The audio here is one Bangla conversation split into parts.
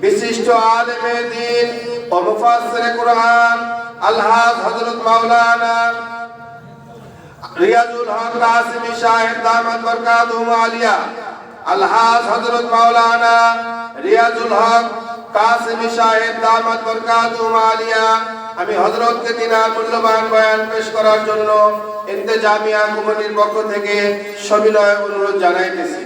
বিশিষ্ট আলেমে দ্বীন ও মুফাসসিরে কুরআন আলহাজ হযরত মাওলানা রিয়াজুল হক কাসিমি সাহেব দামাত বরকাতুহু আলিয়া, আলহাজ হযরত মাওলানা রিয়াজুল হক কাসিমি সাহেব দামাত বরকাতুহু আলিয়া, আমি হযরতকে তিনার মূল্যবান বয়ান পেশ করার জন্য ইন্তেজামিয়া কমিটির পক্ষ থেকে সবিনয় অনুরোধ জানাইতেছি।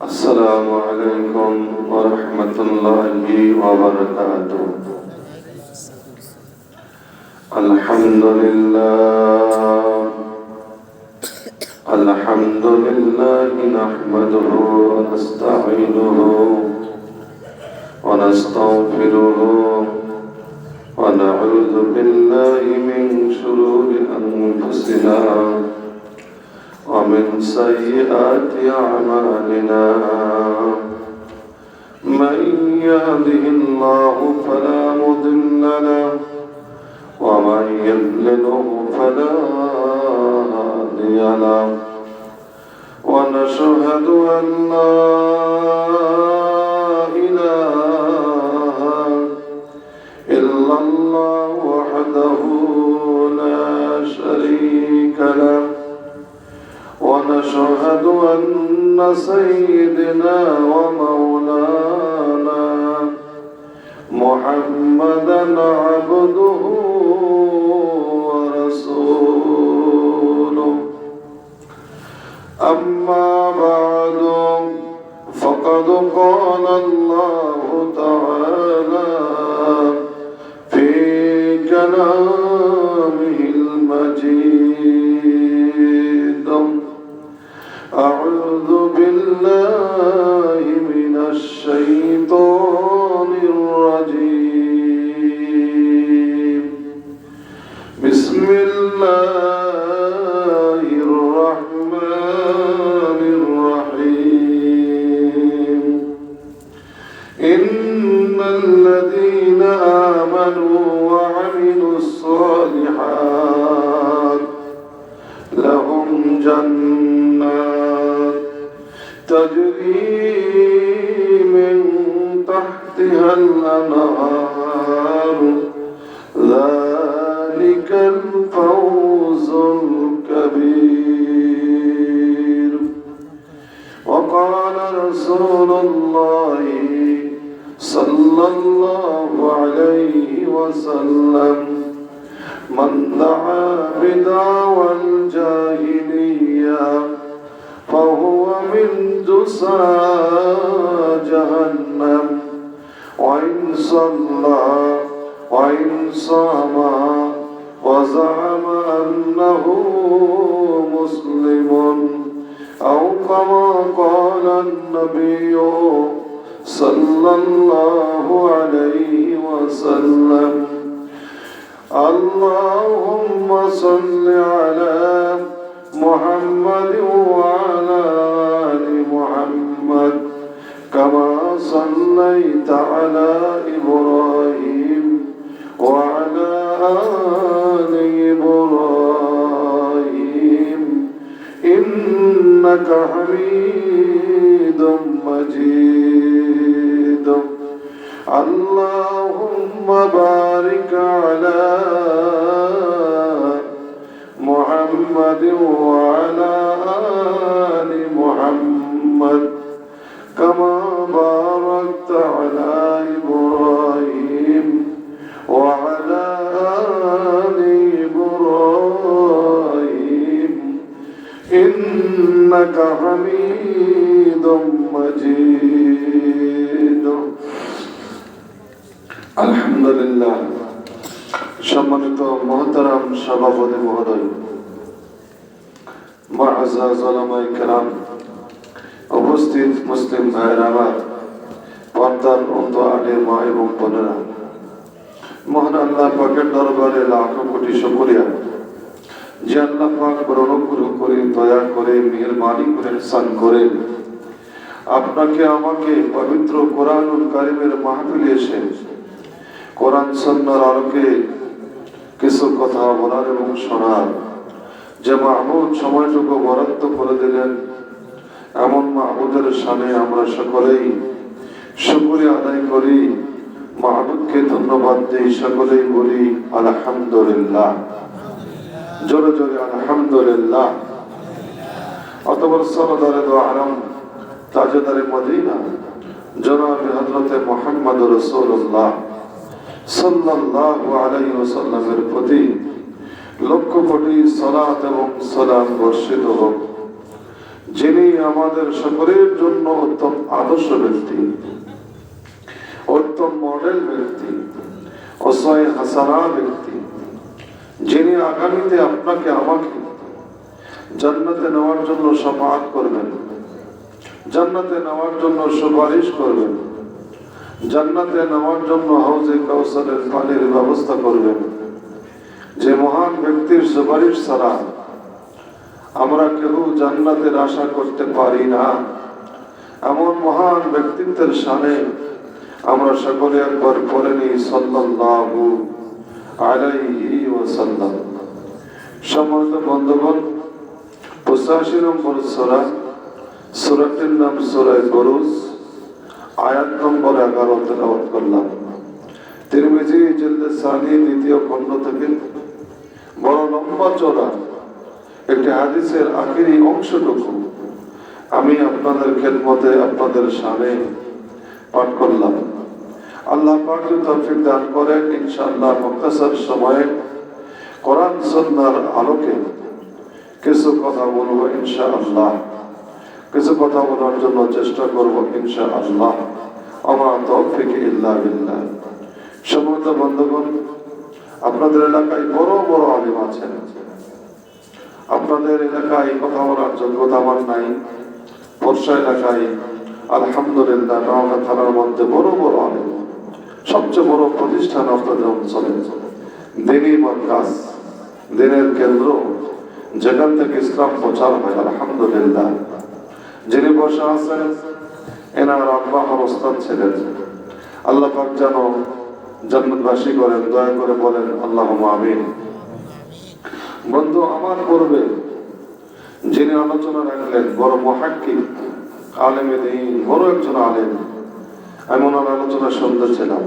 السلام عليكم ورحمة الله وبركاته. الحمد لله نحمده ونستعينه ونستغفره ونعوذ بالله من شرور أنفسنا ومن سيئات أعمالنا، من يهده الله فلا مضل له ومن يضلله فلا هادي له، ونشهد أن لا إله إلا الله وحده لا شريك له، ونشهد أن سيدنا ومولانا محمدا عبده ورسوله. أما بعد، فقد قال الله تعالى في كلامه المجيد: أعوذ بالله من الشيطان الرجيم. بسم الله الرحمن الرحيم. إن الذين آمنوا وعملوا الصالحات لهم جنات تجري من تحتها الأنهار، ذلك الفوز الكبير. وقال رسول الله صلى الله عليه وسلم: من دعا بدعوى الجاهلية فهو من جثى جهنم، وإن صلى وإن صام وزعم أنه مسلم، أو كما قال النبي صلى الله عليه وسلم: اللهم صل على محمد وعلى آل محمد كما صليت على إبراهيم وعلى آل إبراهيم إنك حميد مجيد. اللهم بارك على محمد وعلى آل محمد كما باركت على إبراهيم وعلى آل إبراهيم إنك حميد مجيد. আলহামদুলিল্লাহ। সম্মানিত মহতারাম সভাপতি মহোদয়, মুআজ্জাজ উলামায়ে কেরাম, উপস্থিত মুসলিম ভাইয়েরা আমার, পর্দার অন্তরালের মা এবং বোনেরা, মহান আল্লাহ পাকের দরবারে লাখো কোটি শুকরিয়া যে আল্লাহ পাক বড় অনুগ্রহ করে, দয়া করে, মেহেরবানি করে, ইহসান করে আপনাকে আমাকে পবিত্র কোরআনুল কারীমের মাহফিলে এসে কোরআন সুন্নাহর আলোকে কিছু কথা বলার এবং শোনার যে মাহবুদ সময়টুকু বরাদ্দ করে দিলেন, এমন মাহবুদের শানে আমরা সকলেই শুকরিয়া আদায় করি, মাহবুদকে ধন্যবাদ দিই, সকলেই বলি আলহামদুলিল্লাহ। জোরে জোরে আলহামদুলিল্লাহ। অতঃপর সরদারে দো আলম তাজদারে মদিনা জনাব হযরত মুহাম্মদ রাসূলুল্লাহ সাল্লাল্লাহু আলাইহি ওয়াসাল্লামের প্রতি লক্ষ কোটি সালাত এবং সালাম বর্ষিত হোক, যিনি আমাদের সকলের জন্য উত্তম আদর্শ ব্যক্তি, উত্তম মডেল ব্যক্তি, ওসায়ে হাসানা ব্যক্তি, যিনি আগামীতে আপনাকে আমাকে জান্নাতে নেওয়ার জন্য শাফাআত করবেন, জান্নাতে নেওয়ার জন্য সুপারিশ করবেন, জান্নাতে নেওয়ার জন্য হাউজে কাউসারের পানির ব্যবস্থা করবেন। যে মহান ব্যক্তির সুপারিশ ছাড়া আমরা কেউ জান্নাতের আশা করতে পারি না, এমন মহান ব্যক্তিত্বের শানে আমরা সকলে একবার পড়ে নিই সাল্লাল্লাহু আলাইহি ওয়াসাল্লাম। সম্মানিত বন্ধুগণ, 85 নম্বর সূরা, সূরাটির নাম সূরা বুরুজ, আয়াত নম্বর 11 তেলাওয়াত করলাম। তিরমিজি জিলদে সানি দ্বিতীয় খণ্ড থেকে বড় লম্বা চওড়া একটি হাদিসের আখেরি অংশটুকু আমি আপনাদের খেদমতে, আপনাদের সামনে পাঠ করলাম। আল্লাহ পাক যদি তৌফিক দান করেন, ইনশাআল্লাহ মুখতাসার সময়ে কোরআন সুন্নাহর আলোকে কিছু কথা বলবো ইনশাআল্লাহ, কিছু কথা বলার জন্য চেষ্টা করব ইনশাআল্লাহ। আমা তৌফিক ইল্লা বিল্লাহ। সম্মানিত বন্ধুগণ, আপনাদের এলাকায় বড় বড় আলেম আছেন, আপনাদের এলাকায় কথা বলার যোগ্যতা আমার নাই। বর্ষা এলাকায় আলহামদুলিল্লাহ নওগাঁ থানার মধ্যে বড় বড় আলেম, সবচেয়ে বড় প্রতিষ্ঠান আপনাদের অঞ্চলে দ্বীনি মাদ্রাস, দ্বীনের কেন্দ্র, যেখান থেকে ইসলাম প্রচার হয়। আলহামদুলিল্লাহ, যিনি বসে আছেন এনার আব্বা আমার ওস্তাদ ছিলেন। আল্লাহ পাক যেন জান্নাতবাসী করেন, দয়া করে বলেন আল্লাহুম্মা আমিন। বন্ধু, আমার পূর্বে যিনি আলোচনা রাখলেন বড় মুহাক্কিক, আলেমে দ্বীন, বড় একজন আলেম, আমি ওনার আলোচনা শুনতেছিলাম।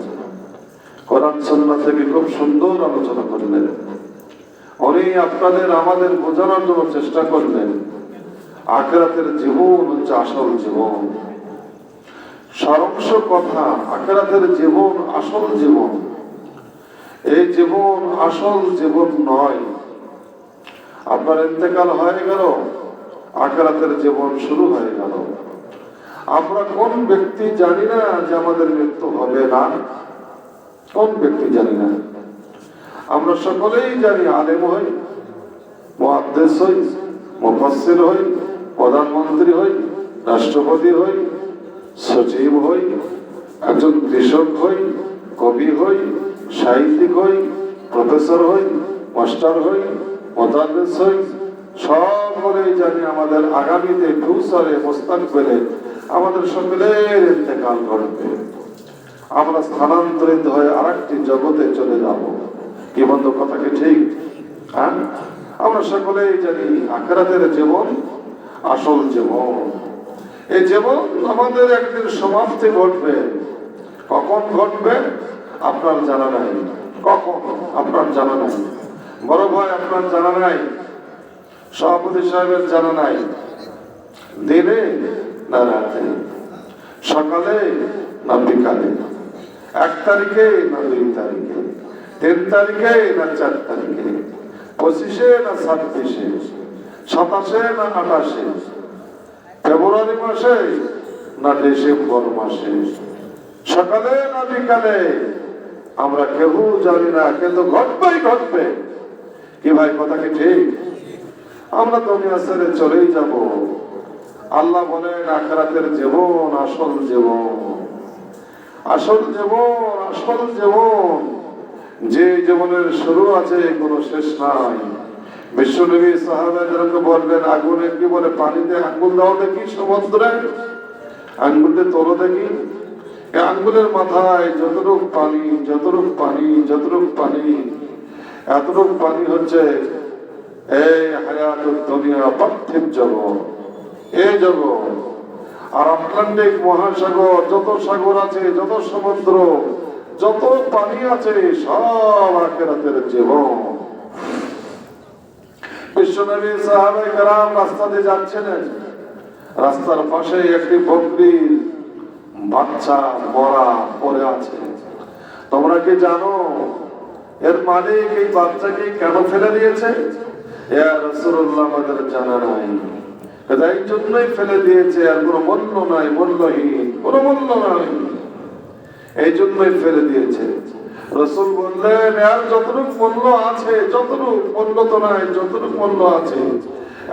কোরআন সুন্নাহ থেকে খুব সুন্দর আলোচনা করলেন। উনি আপনাদের আমাদের বোঝানোর জন্য চেষ্টা করলেন আখিরাতের জীবন হচ্ছে আসল জীবন। সারাংশ কথা, আখিরাতের জীবন আসল জীবন। এই জীবন আসল জীবন নয়। আপনার ইন্তেকাল হয়ে গেল, আখিরাতের জীবন শুরু হয়ে গেল। আমরা কোন ব্যক্তি জানি না যে আমাদের মৃত্যু হবে না, কোন ব্যক্তি জানি না। আমরা সকলেই জানি আলেম হই, মুহাদ্দিস হই, মুফাসসির হই, প্রধানমন্ত্রী হই, রাষ্ট্রপতি হই, সচিব হই, একজন কৃষক হই, কবি হই, সাহিত্যিক হই, প্রফেসর হই, মাস্টার হই, মুদাররিস হই। সকলেই জানি আমাদের আগামীতে ফিউচারে মুস্তাকবিলে আমাদের সকলের ইন্তেকাল ঘটবে। আমরা স্থানান্তরিত হয়ে আরেকটি জগতে চলে যাব। কি বন্ধু, কথা কি ঠিক? হ্যাঁ, আমরা সকলেই জানি আখিরাতের জীবন আসল জীবন। এই জীবন আমাদের একদিন সমাপ্তি ঘটবে। কখন ঘটবে আপনার জানা নাই, কখন আপনার জানা নাই, বড় ভাই আপনার জানা নাই, সভাপতি সাহেবের জানা নাই। দিনে না রাতে, সকালে না বিকালে, 1 তারিখে না 2 তারিখে, 3 তারিখে না 4 তারিখে, 25-এ না 26-এ, 27-এ না 28-এ, ফেব্রুয়ারি মাসে না ডিসেম্বর মাসে, সকালে না বিকালে, আমরা কেউ জানি না, কিন্তু ঘটবেই ঘটবে। কি ভাই, কথা কি ঠিক? আমরা দুনিয়া ছেড়ে চলেই যাব। আল্লাহ বলেন আখিরাতের জীবন আসল জীবন, আসল জীবন, আসল জীবন। যে জীবনের শুরু আছে কোনো শেষ নাই। বিশ্বনবী সাহাবাদেরকে বললেন আগুনে কি বলে, পানিতে আঙ্গুল দাও দেখি, সমুদ্রে আঙ্গুলতে তোলো দেখি। এই আঙ্গুলের মাথায় যতটুক পানি, যতটুক পানি, যতটুক পানি, এতটুক পানি হচ্ছে এই হায়াতুদ দুনিয়া পার্থিব জগৎ, এই জগৎ। আর আটলান্টিক মহাসাগর, যত সাগর আছে, যত সমুদ্র, যত পানি আছে, সব আখিরাতের জীবন। বিশ্বনবী সাহাবায়ে কেরাম রাস্তা দিয়ে যাচ্ছিলেন, রাস্তার পাশে একটি বকরির বাচ্চা মরা পড়ে আছে। তোমরা কি জানো এর মালিক এই বাচ্চাকে কেন ফেলে দিয়েছে? ইয়া রাসূলুল্লাহ, আমাদের জানা নাই। এই জন্যই ফেলে দিয়েছে, আর কোনো মূল্য নাই, মূল্যহীন, কোনো মূল্য নাই, এই জন্যই ফেলে দিয়েছে। রাসূল বললেন, এর যতটুকু মূল্য আছে, যতটুকু মূল্য তো নাই, যতটুকু মূল্য আছে,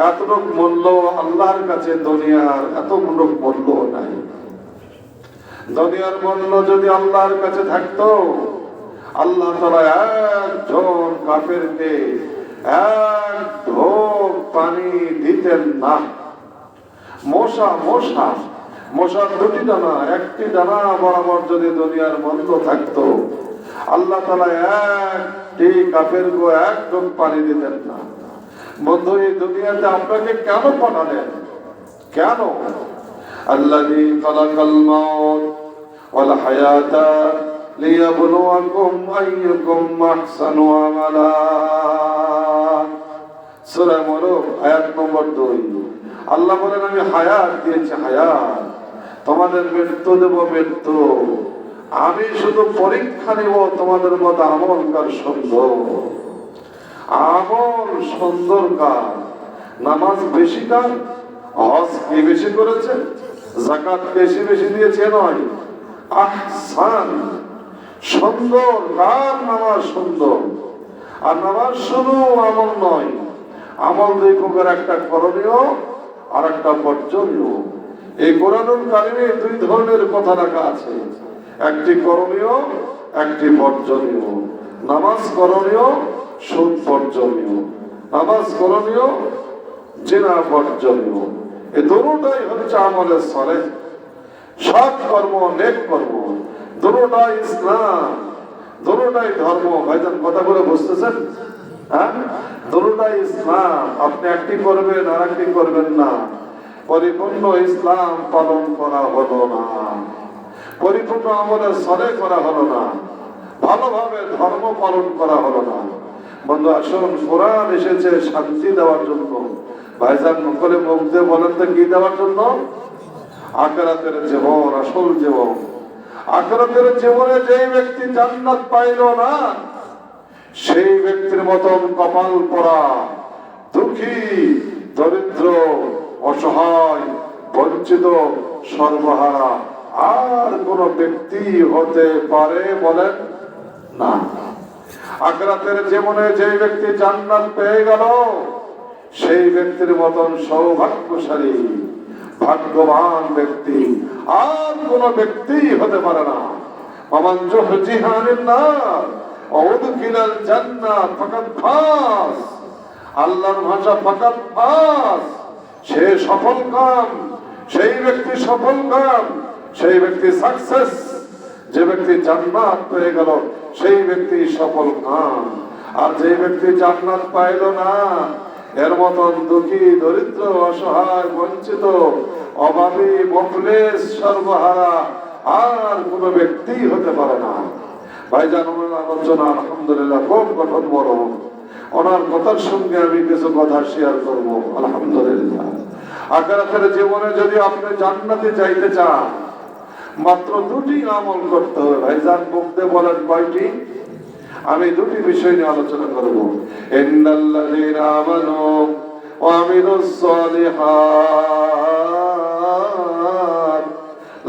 এতটুকু মূল্য আল্লাহর কাছে দুনিয়ার এতটুকু মূল্য নাই। দুনিয়ার মূল্য যদি আল্লাহর কাছে থাকতো, আল্লাহ তাআলা একজন কাফেরকে এক ঢোক পানি দিতেন না। মশার দুটি ডানা, একটি ডানা বরাবর যদি দুনিয়ার মূল্য থাকতো, আল্লাহ তাআলা একটি কাফেরকে এক ঢোক পানি দিতেন না। বন্ধু, এই দুনিয়াতে আপনাকে কেন পাঠালেন? কেন? আল্লাযী খালাকাল মাউত ওয়াল হায়াতা লিয়াবলুয়াকুম আইয়ুকুম আহসানু আমালা। সূরা মুলক আয়াত নম্বর 2। আল্লাহ বলেন, আমি হায়াত দিয়েছি, হায়াত, তোমাদের মৃত্যু দেব, মৃত্যু। আমি শুধু পরীক্ষা নেব তোমাদের মতো আমল কার সুন্দর। আমল সুন্দর কার? নামাজ বেশি কার? হজ কি বেশি করেছে? যাকাত বেশি বেশি দিয়েছে নয়, আহসান, সুন্দর কার? নামাজ সুন্দর। আর নামাজ শুধু আমল নয়, আমল দুই প্রকার, একটা করণীয় আর একটা বর্জনীয়। এই কোরআনুল কারিমে দুই ধরনের কথা রাখা আছে, একটি করণীয়, একটি বর্জনীয়। নামাজ করণীয়, সুদ বর্জনীয়। নামাজ করণীয়, জিনা বর্জনীয়। এই দুটোটাই হচ্ছে আমলের সালেহ, সৎ কর্ম, নেক কর্ম। দুটোটাই ইসলাম, দুটোটাই ধর্ম। ভাইজান কথা বলে বুঝতেছেন? হ্যাঁ, দুটোটাই ইসলাম। আপনি একটি করবেন আর একটি করবেন না, পরিপূর্ণ ইসলাম পালন করা হলো না, পরিপূর্ণ আমলের সালেহ করা হলো না, ভালোভাবে ধর্ম পালন করা হলো না। বন্ধু আসুন, কোরআন এসেছে শান্তি দেওয়ার জন্য। ভাইজান করে মুখ দিয়ে বলেন তো কি দেওয়ার জন্য? আখিরাতের জীবন, আসল জীবন। আখিরাতের জীবনে যেই ব্যক্তি জান্নাত পাইল না, সেই ব্যক্তির মতন কপাল পোড়া, দুঃখী, দরিদ্র, অসহায়, বঞ্চিত, সর্বহারা আর কোন ব্যক্তি হতে পারে বলেন না। আখিরাতের জীবনে যে ব্যক্তি জান্নাত পেয়ে গেল, সেই ব্যক্তির মতন সৌভাগ্যশালী, ভাগ্যবান ব্যক্তি আর কোন ব্যক্তি হতে পারে না। মামান যুহজিহা আনিন নার ওয়া উদখিলাল জান্নাত ফাকাদ ফাজ। আল্লাহর ভাষা ফাকাদ ফাজ, সে সফল কাম, সেই ব্যক্তি সফল কাম, সেই ব্যক্তি সাকসেস। যে ব্যক্তি জান্নাত পেয়ে গেল, সেই ব্যক্তি সফল কাম। আর যে ব্যক্তি জান্নাত পাইল না, এর মতন দুঃখী, দরিদ্র, অসহায়, বঞ্চিত, অভাবী, মুফলিস, সর্বহারা আর কোন ব্যক্তি হতে পারে না। ভাইজান, ওনার আলোচনা আলহামদুলিল্লাহ খুব গঠন বড়। ওনার কথার সঙ্গে আমি কিছু কথা শেয়ার করবো। আলহামদুলিল্লাহ, আখিরাতের জীবনে যদি আপনি জান্নাতে যাইতে চান, মাত্র দুটি আমল করতে হবে। ভাইজান মুখ দিয়ে বলেন কয়টি? আমি দুটি বিষয় নিয়ে আলোচনা করব। ইন্নাল্লাযীনা আমানু ওয়া আমিলুস সালিহাত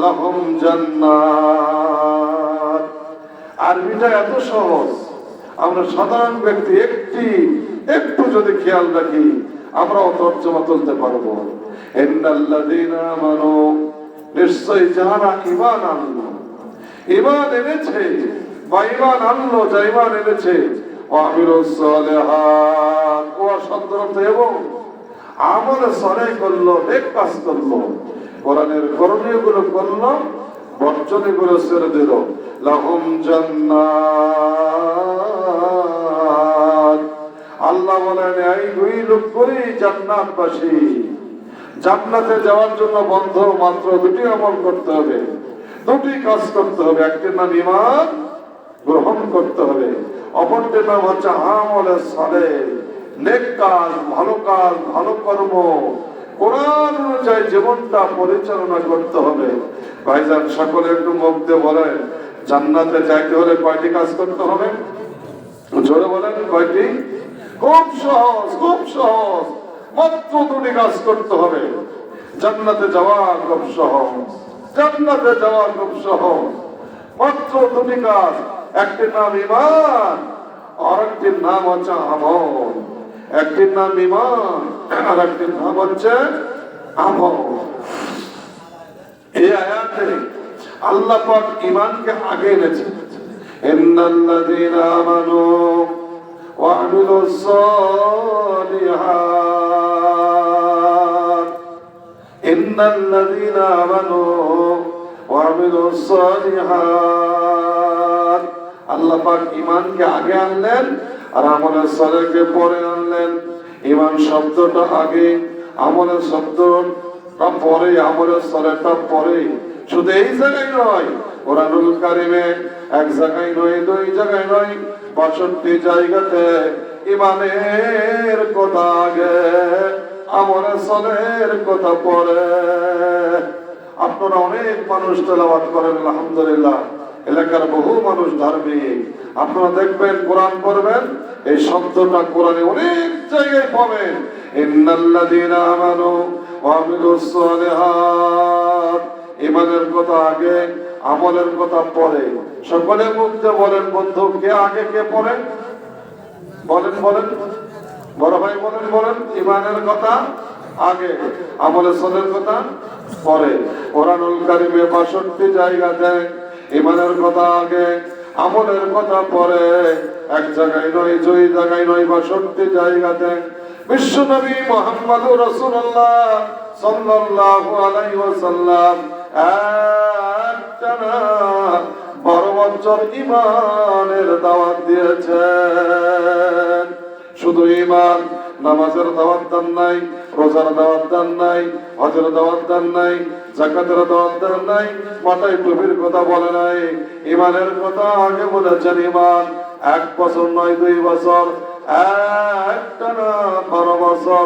লাহুম জান্নাত। আরবিটা এত সহজ, আমরা সাধারণ ব্যক্তি একটু যদি খেয়াল রাখি, আমরাও তর্জমা তুলতে পারবো। ইন্নাল্লাযীনা আমানু, নিশ্চয় যারা ঈমান আনলো, ঈমান এনেছে বা ঈমান আনলো, যা ঈমান এনেছে, ওয়া আমিলুস সালিহাত, ও সন্তরত এবং আমল সালেহ করলো, নেক কাজ করলো, কোরআনের করণীয় গুলো করলো, বর্জনীয় গুলো ছেড়ে দিল, লাহুম জান্নাত, আল্লাহ আল্লাহ বলেন এই দুই লোকগুলি জান্নাতবাসী। জান্নাতে যাওয়ার জন্য বন্ধ মাত্র দুটি আমল করতে হবে, দুটি কাজ করতে হবে। একটির নাম ঈমান গ্রহণ করতে হবে, অপরটির নাম হচ্ছে আমলে সালেহ, নেক কাজ, ভালো কাজ, ভালো কর্ম, কোরআন অনুযায়ী জীবনটা পরিচালনা করতে হবে। ভাইজান সকলে একটু মুখ দিয়ে বলেন, জান্নাতে যাইতে হলে কয়টি কাজ করতে হবে? জোরে বলেন কয়টি? খুব সহজ, খুব সহজ, মাত্র দুটি কাজ করতে হবে। জান্নাতে যাওয়া খুব সহজ, জান্নাতে যাওয়া খুব সহজ, মাত্র দুটি কাজ। একটির নাম ঈমান, আর একটির নাম হচ্ছে আমল। একটির নাম ঈমান, আর একটির নাম হচ্ছে আমল। এই আয়াতে আল্লাহ পাক ঈমানকে আগে এনেছেন। ইন্নাল্লাযীনা আমানু ওয়া আমিলুস সালিহাত, ইন্নাল্লাযীনা আমানু ওয়া আমিলুস সালিহাত। আল্লাহ পাক ঈমানকে আগে আনলেন আর আমলের সালেহকে পরে আনলেন। ঈমান শব্দটা আগে, আমলের শব্দটা পরে, আমলের সালেহটা পরে। শুধু এই জায়গায় নয়, কোরআনুল কারিমে এক জায়গায় নয়, দুই জায়গায় নয়, ৬২ জায়গাতে ঈমানের কথা আগে, আমলের সালেহের কথা পরে। আপনারা অনেক মানুষ তেলাওয়াত করেন আলহামদুলিল্লাহ, এলাকার বহু মানুষ ধার্মিক। আপনারা দেখবেন কোরআন পড়বেন, এই শব্দটা কোরআনে অনেক জায়গায় পাবেন। ইন্নাল্লাযীনা আমানু ওয়া আমিলুস সালিহাত, ঈমানের কথা আগে, আমলের কথা পরে। সকলে মুখ দিয়ে বলেন বন্ধু, কে আগে কে পরে? বলেন বলেন, বড় ভাই বলেন বলেন। ঈমানের কথা আগে, আমলের সালেহের কথা পরে। কোরআনুল কারিমে ৬২ জায়গাতে ঈমানের কথা আগে, আমলের কথা পরে। এক জায়গায় নয়, দুই জায়গায় নয়, ৬২ জায়গাতে বিশ্বনবী মুহাম্মদুর রাসূলুল্লাহ সাল্লাল্লাহু আলাইহি ওয়াসাল্লাম একটানা ১২ বছর ঈমানের দাওয়াত দিয়েছেন। শুধু ঈমান, নামাজের দাওয়াত দেন নাই, রোজার দাওয়াত দেন নাই, হজের দাওয়াত দেন নাই, যাকাতের দাওয়াত দেন নাই, মাথায় টুপির কথা বলে নাই। ঈমানের কথা আগে বলেছেন। ঈমান ১ বছর নয়, ২ বছর, একটানা ১২ বছর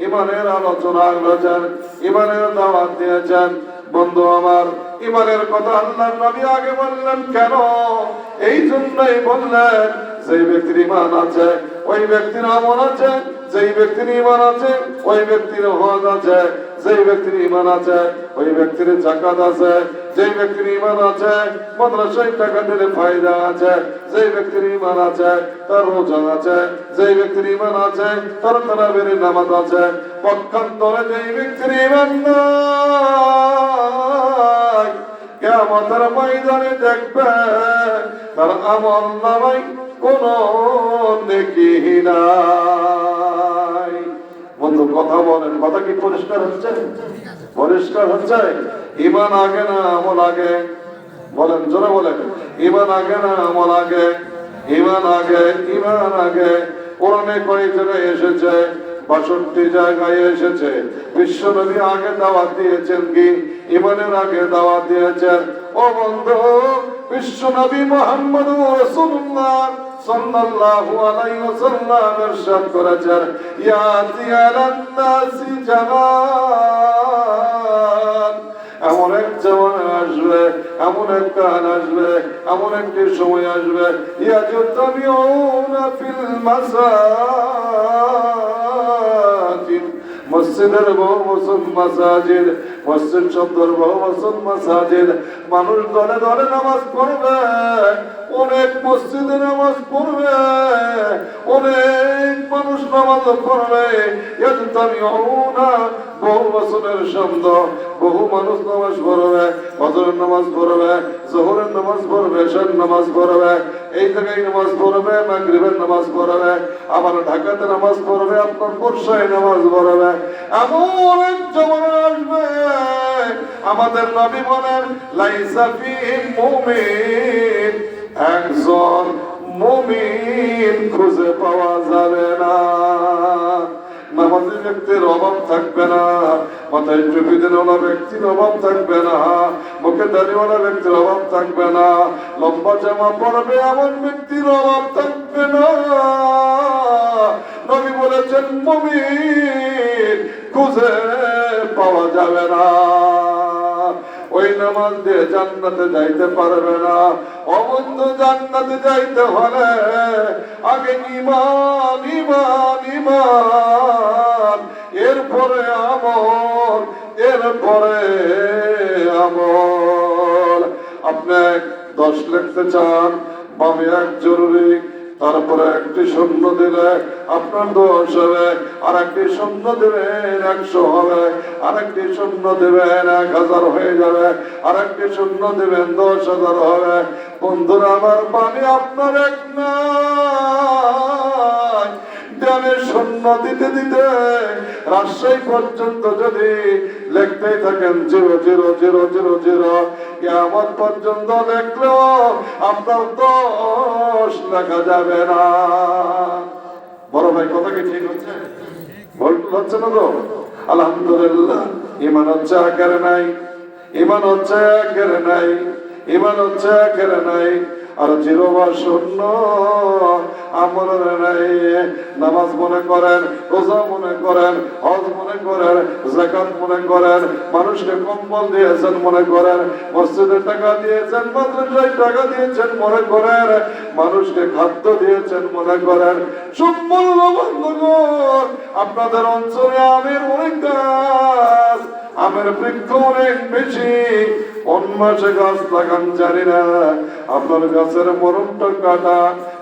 ঈমানের আলোচনা করেছেন, ঈমানের দাওয়াত দিয়েছেন। বন্ধু আমার, ঈমানের কথা আল্লাহর নবী আগে বললেন কেন? এই জন্যই বললেন, যেই ব্যক্তির ঈমান আছে ওই ব্যক্তির আমল আছে, যেই ব্যক্তির ঈমান আছে ওই ব্যক্তির হজ আছে, যেই ব্যক্তির ঈমান আছে ওই ব্যক্তির যাকাত আছে, যেই ব্যক্তির ঈমান আছে মাদ্রাসায় টাকা দিলে ফায়দা আছে, যেই ব্যক্তির ঈমান আছে তার রোজা আছে, যেই ব্যক্তির ঈমান আছে তার তারাবির নামাজ আছে। পক্ষান্তরে যেই ব্যক্তির ঈমান নাই, কিয়ামতের ময়দানে দেখবে তার আমল নামায় কোনো নেকি নাই। বন্ধু কথা বলেন, কথা কি পরিষ্কার হচ্ছে? পরিষ্কার হচ্ছে? ঈমান আগে না আমল আগে? বলেন, জোরে বলেন। ঈমান আগে না আমল আগে? ঈমান আগে, ঈমান আগে। কোরআনে কয় জায়গায় এসেছে? ৬২ জায়গায় এসেছে। বিশ্বনবী আগে দাওয়াত দিয়েছেন কি? ঈমানের আগে দাওয়াত দিয়েছেন। ও বন্ধু, বিশ্বনবী মুহাম্মদুর রাসূলুল্লাহ সাল্লাল্লাহু আলাইহি ওয়াসাল্লাম ইরশাদ করেছেন, ইয়াতি আলান নাসি জামান, এমন এক জামানা আসবে, এমন এক কাল আসবে, এমন একটি সময় আসবে, ইয়াজতামিউনা ফিল মাসাজিদ, মসজিদের বহু বচন মাসাজিদ, মসজিদ শব্দের বহু বচন মাসাজিদ। মানুষ দলে দলে নামাজ পড়বে, অনেক মসজিদে নামাজ পড়বে, অনেক মানুষ নামাজ পড়বে। ইয়াজতামিউনা বহু বচনের শব্দ, বহু মানুষ নামাজ পড়বে, ফজরের নামাজ পড়বে, যোহরের নামাজ পড়বে, এশার নামাজ পড়বে, এই জায়গায় নামাজ পড়বে, মাগরিবের নামাজ পড়বে, আবার ঢাকাতে নামাজ পড়বে, আপনার বর্ষায় নামাজ পড়বে। এমন এক জামানা আসবে, আমাদের নবী বলেন, লাইসা ফিহিম মুমিন, একজন মুমিন খুঁজে পাওয়া যাবে না। নামাজি ব্যক্তির অভাব থাকবে না, মাথায় টুপি দেওয়ালা ব্যক্তির অভাব থাকবে না, মুখে দাড়িওয়ালা ব্যক্তির অভাব থাকবে না, লম্বা জামা পরবে এমন ব্যক্তির অভাব থাকবে না। নবী বলেছেন মুমিন খুঁজে পাওয়া যাবে না। ওই নামাজ দিয়ে জান্নাতে যাইতে পারবে না। অবন্ধ জান্নাতে যাইতে হলে আগে ঈমান ঈমান ঈমান, এরপরে আমল, এরপরে আমল। আপনি 10 লিখতে চান, বামে 1 জরুরি, তারপরে একটি শূন্য দিলে আপনার 10 হবে, আর একটি শূন্য দেবেন 100 হবে, আর একটি শূন্য দেবেন 1000 হয়ে যাবে, আর একটি শূন্য দেবেন 10,000 হবে। বন্ধুরা আমার, পানি আপনার এক নাই। ধ্যানের শূন্য দিতে দিতে রাজশাহী পর্যন্ত যদি লিখতেই থাকেন 00000, কিয়ামত পর্যন্ত লিখলেও আপনার 10 লেখা যাবে না। বড় ভাই, কথা কি ঠিক হচ্ছে? ভুল হচ্ছে না তো? আলহামদুলিল্লাহ। ঈমান হচ্ছে আকারে নাই, ঈমান হচ্ছে আকারে নাই, ঈমান হচ্ছে আকারে নাই। আর 0 বা 0 আমলের নাই। নামাজ মনে করেন, রোজা মনে করেন, হজ মনে করেন, যাকাত মনে করেন, মানুষকে কম্বল দিয়েছেন মনে করেন, মসজিদে টাকা দিয়েছেন, মাদ্রাসায় টাকা দিয়েছেন মনে করেন, মানুষকে খাদ্য দিয়েছেন মনে করেন। সম্পূর্ণ বন্ধুগণ, আপনাদের অঞ্চলে আমের অনেক গাছ, আমের বৃক্ষ অনেক বেশি। কোন মাসে গাছ লাগান জানি না। আপনার গাছের মরমটা কাটা,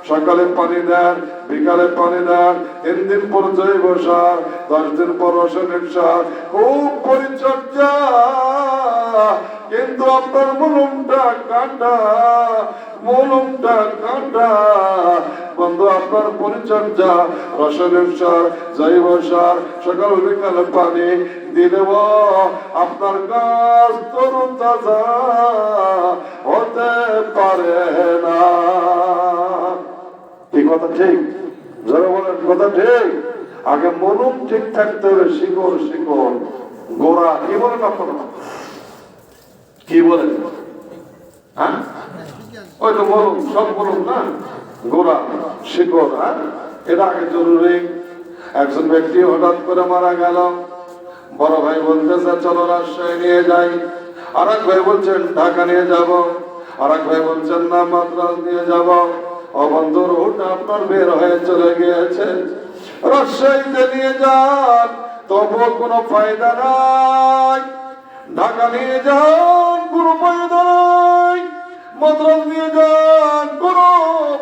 সকালে পানি দেন, বিকালে পানি দেন, 3 দিন পর জৈব সার, 10 দিন পর রাসায়নিক সার, খুব পরিচর্যা। কিন্তু আপনার মলমটা কাটা, মলমটা কাটা। বন্ধু, আপনার পরিচর্যা, রাসায়নিক সার, জৈব সার, সকাল বিকালে পানি দিলেও আপনার গাছ তরু তাজা হতে পারে না। কি কথা ঠিক? যারা বলেন কথা ঠিক। আগে মলম ঠিক থাকতে হবে, শিকড় শিকড় গোড়া। কি বলেন আপনারা? কি বলেন? হ্যাঁ, ওই তো মলম, সব মলম না, গোড়া শিকড়। হ্যাঁ, এটা আগে জরুরি। একজন ব্যক্তি হঠাৎ করে মারা গেল, বড় ভাই বলতেছে চলো রাজশাহী নিয়ে যাই, আর এক ভাই বলছেন ঢাকা নিয়ে যাব, আর এক ভাই বলছেন না মাদ্রাজ নিয়ে যাব। ও বন্ধু, রুট আপনার বের হয়ে চলে গিয়েছে। রাজশাহীতে নিয়ে যান, তবুও কোনো ফায়দা নাই। ঢাকা নিয়ে যান, কোনো ফায়দা নাই। মাদ্রাজ নিয়ে যান, কোনো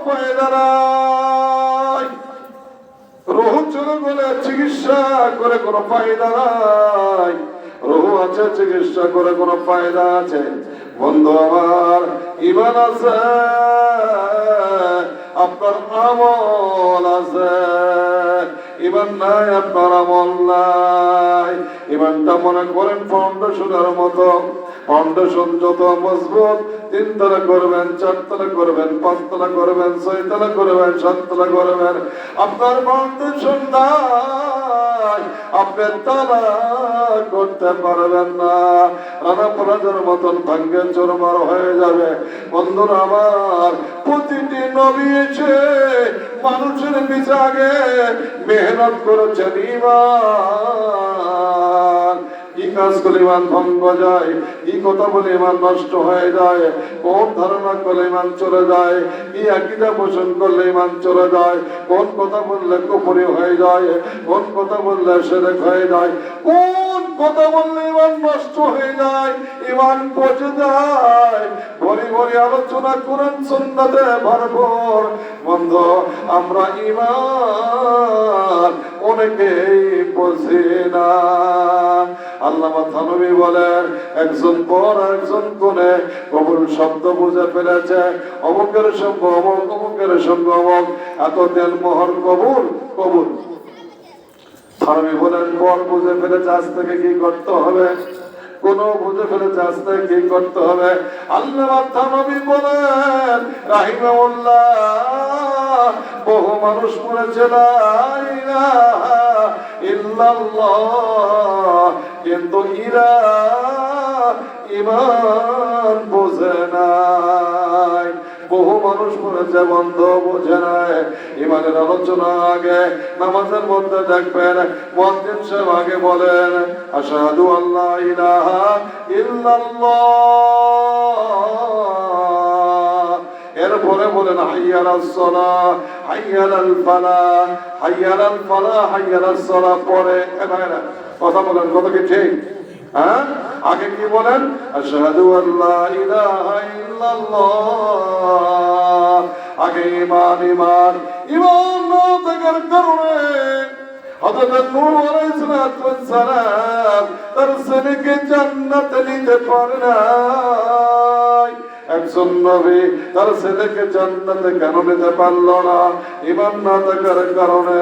ফায়দা নাই। রোহ চলে গেলে চিকিৎসা করে কোনো ফায়দা নাই। রোহ আছে, চিকিৎসা করে কোনো ফায়দা আছে? বন্ধু আমার, ঈমান আছে, আপনার আমল আছে। ঈমান নাই, আপনার আমল নাই। ঈমানটা মনে করেন ফাউন্ডেশনের মতো। ফাউন্ডেশন যত মজবুত, 3 তলা করবেন, 4 তলা করবেন, 5 তলা করবেন, 6 তলা করবেন, 7 তলা করবেন, আপনার ফাউন্ডেশন নাই, আপনি তালা করতে পারবেন না। রানা পরাজের মতন ভাঙ্গে চোরমার হয়ে যাবে। বন্ধুরা আমার, প্রতিটি নবী এসে মানুষের পিছনে মেহনত করেছেন। ঈমান, কি কাজ করলে ঈমান ভঙ্গ যায়, কি কথা বলে ঈমান নষ্ট হয়ে যায়, কোন ধারণা করলে ঈমান চলে যায়, কি আকীদা পোষণ করলে ঈমান চলে যায়, কোন কথা বললে কুফরি হয়ে যায়, কোন কথা বললে শিরক হয়ে যায়, কোন কথা বললে ঈমান নষ্ট হয়ে যায়, ঈমান পচে যায়। ভরি ভরি আলোচনা করেন, সুন্নাতে ভরপুর। বন্ধু, আমরা ঈমান অনেকেই বুঝি না। আল্লামা থানভী বলেন, একজন পর একজন কোণে কবুল শব্দ বুঝে ফেলেছে। অমুকের সঙ্গ অমুক, অমুকের সঙ্গ অমুক, এত দেন মোহর কবুল কবুল। থানভী বলেন, পর বুঝে ফেলেছে, আজ থেকে কি করতে হবে? কোন বুঝে ফেলেছে আস্তে কি করতে হবে। আল্লামা থানভী বলেন রাহিমাহুল্লাহ, বহু মানুষ বলেছে লা ইলাহা ইল্লাল্লাহ, কিন্তু ঈমান বোঝে নাই। বহু মানুষ বলেছে বন্ধ বোঝে নাই। ইমানের আলোচনা আগে নামাজের মধ্যে দেখবেন মুয়াজ্জিন সাহেব আগে বলেন আশহাদু আল্লা ইলাহা ইল্লাল্লাহ, এরপরে বলেন হাইয়ালাস সালাহ হাইয়ালাল ফালাহ, হাইয়ালাল ফালাহ হাইয়ালাস সালাহ। পরে এবারে কথা বলেন, কথা কি ঠিক? হ্যাঁ, আগে কি বলেন? আশহাদু আল্লা ইলাহা ইল্লাল্লাহ। আগে ঈমান ঈমান ঈমান না থাকার কারণে হযরত নূহ আলাইহিস সালাম তার ছেলেকে জান্নাতে নিতে পারে নাই। একজন নবী তার ছেলেকে জান্নাতে কেন নিতে পারল না? ঈমান না থাকার কারণে,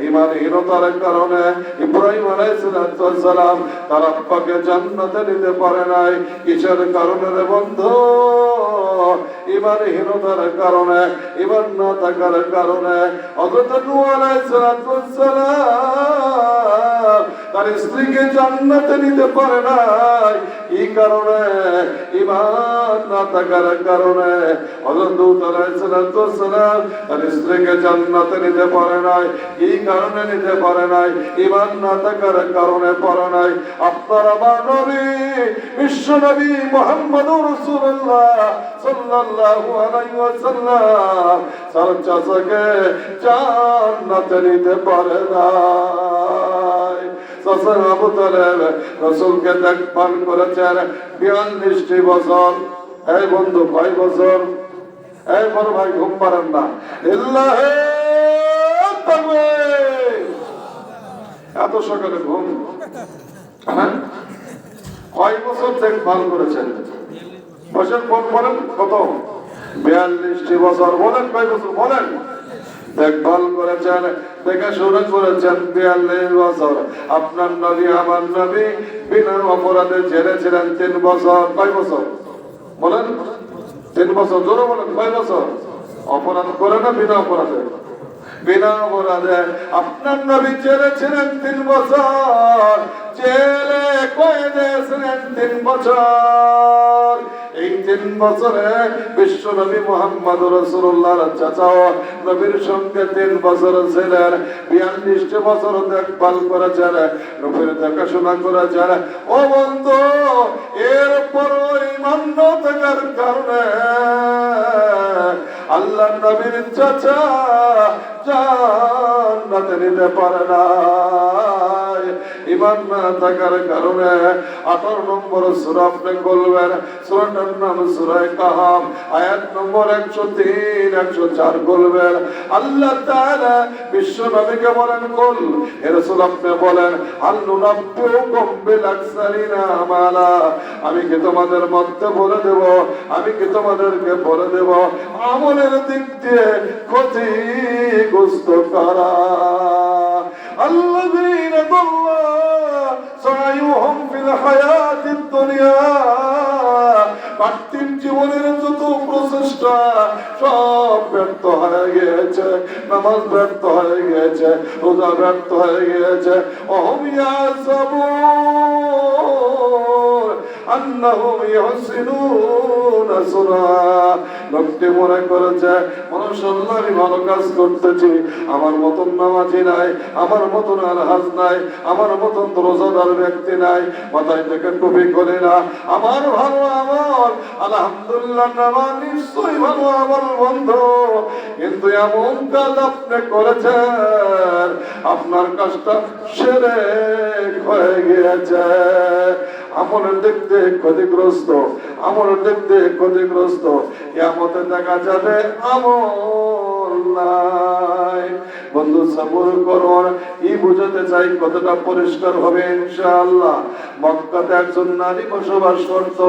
ঈমানহীনতার কারণে। ইব্রাহিম আলাইহিস সালাম তার আব্বাকে জান্নাতে নিতে পারে নাই। কিসের কারণে রে বন্ধু? ঈমানহীনতার কারণে, ঈমান না থাকার কারণে। হযরত নূহ আলাইহিস সালাম তার স্ত্রীকে জান্নাতে নিতে পারে নাই। কি কারণে? ঈমান না থাকার কারণে। হযরত লূত আলাইহিস সালাম তার স্ত্রীকে জান্নাতে নিতে পারে নাই। কি কারণে নিতে পারে নাই? ঈমান না থাকার কারণে পারে নাই। আপনার আমার নবী, বিশ্ব নবী মুহাম্মদুর রাসূলুল্লাহ সাল্লাল্লাহু আলাইহি ওয়াসাল্লাম তার চাচাকে জান্নাতে নিতে পারে নাই। চাচা আবু তালেব রাসূলকে দেখভাল করেছেন 42 বছর। এই বন্ধু কয় বছর? এই বড় ভাই ঘুম পারেন না? ইল্লাহে তাকবীর। এত সকালে ঘুম? হ্যাঁ, কয় বছর দেখভাল করেছেন? বছর কোন বলেন কত? 42 বছর। বলেন কয় বছর? বলেন। দেখভাল করেছেন, দেখাশোনা করেছেন 42 বছর। আপনার নবী আমার নবী বিনা অপরাধে জেলে ছিলেন 3 বছর। কয় বছর? বলেন। 3 বছর। জোরে বলেন কয় বছর? অপরাধ করে না বিনা অপরাধে? বিনা অপরাধে আপনার নবী জেলে ছিলেন 3 বছর। জেলে কয়েদে ছিলেন 3 বছর। এই 3 বছরে বিশ্ব নবী মুহাম্মদ রাসূলুল্লাহর চাচাও নবীর সঙ্গে 3 বছর ছিলেন। 42 বছর দেখভাল করেছেন, নবীর দেখাশোনা করেছেন। ও বন্ধু, এরপর ঈমান না থাকার কারণে আল্লাহ নবীর চাচা জান্নাতে নিতে পারে না। ঈমান না থাকার কারণে 18 নম্বর সূরা আপনি বলবেন। সূরাটার নাম সূরা কাহাফ, আয়াত নম্বর 103 104 বলবেন। আল্লাহ তাআলা বিশ্ব নবীকে বলেন, কুল হে রাসূল আপনি বলেন, আল নুনাব্বিউকুম বিল আকসারিনা আমালা, আমি কি তোমাদের মধ্যে বলে দেব, আমি কি তোমাদেরকে বলে দেব আমলের দিক দিয়ে ক্ষতিগ্রস্ত কারা। আল্লাযীনা দাল্লা সায়ুহুম ফিল হায়াতিদ দুনিয়া, পার্থিব জীবনের যত প্রচেষ্টা সব ব্যর্থ হয়ে গিয়েছে। নামাজ ব্যর্থ হয়ে গিয়েছে, রোজা ব্যর্থ হয়ে গিয়েছে। ওহুম ইয়াহসাবুন আন্নাহুম ইহসিনুনা সুনা, লোকটি মনে করেছে মাশাআল্লাহ আমি ভালো কাজ করতেছি, আমার মতন নামাজি নাই, আমার মতন আলহাজ নাই, আমার মতন রোজাদার ব্যক্তি নাই, মাথায় থেকে টুপি করে না, আমার ভালো আমল আলহামদুলিল্লাহ, নামাজ নিশ্চয়ই ভালো আমল বন্ধু। কিন্তু এমন কাজ আপনি করেছেন আপনার কাজটা শিরক হয়ে গিয়েছে। আমলের দিক দিয়ে ক্ষতিগ্রস্ত, আমলের দিক দিয়ে ক্ষতিগ্রস্ত। কিয়ামতে দেখা যাবে আমল নাই। বন্ধু সবর করুন। কি বুঝাতে চাই কতটা পরিষ্কার হবে ইনশাআল্লাহ। মক্কাতে একজন নারী বসবাস করত।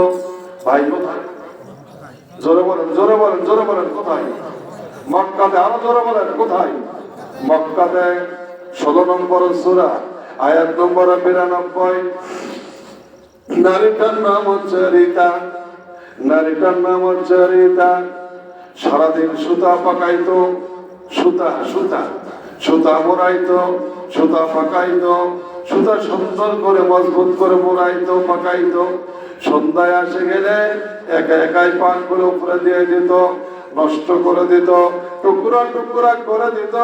ভাই কোথায়? জোরে বলেন, জোরে বলেন, জোরে বলেন কোথায়? মক্কাতে। আরো জোরে বলেন কোথায়? মক্কাতে। 16 নম্বর সূরা আয়াত নম্বর 92। নারীটার নাম হচ্ছে রীতা। নারীটার নাম হচ্ছে রীতা। সারাদিন সুতা পাকাইতো, সুতা সুতা সুতা মোড়াইতো, সুতা পাকাইতো, সুতা সুন্দর করে মজবুত করে মোড়াইতো পাকাইতো। সন্ধ্যায় আসে গেলে একা একাই পাক করে উপরে দিয়ে দিত, নষ্ট করে দিত, টুকরা টুকরা করে দিত।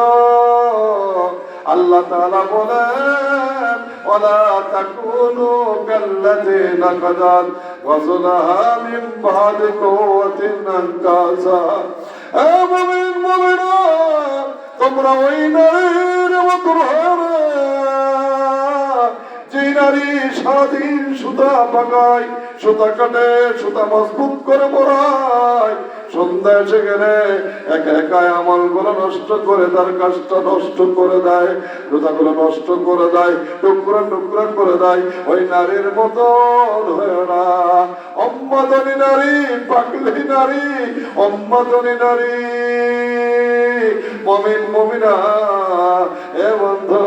আল্লাহ তাআলা বলেন, ওয়ালা তাকুনু কাল্লাযী নাকাদাত গাযলাহা মিন বাদি কুওয়াতিন আনকাসা। এ মুমিন মুমিনা, তোমরা ওই নারীর মতো হও না যে নারী সারাদিন সুতা পাকায়, সুতা কাটে, সুতা মজবুত করে মোড়ায়। সন্ধ্যা এসে গেলে একা একাই আমল গুলো নষ্ট করে, তার কাজটা নষ্ট করে দেয়, সুতাগুলো নষ্ট করে দেয়, টুকরা টুকরা করে দেয়। ওই নারীর মতো হয় না। অম্মাদনী নারী, পাগলি নারী, অম্মাদনী নারী। মুমিন মুমিনা, এ বন্ধু,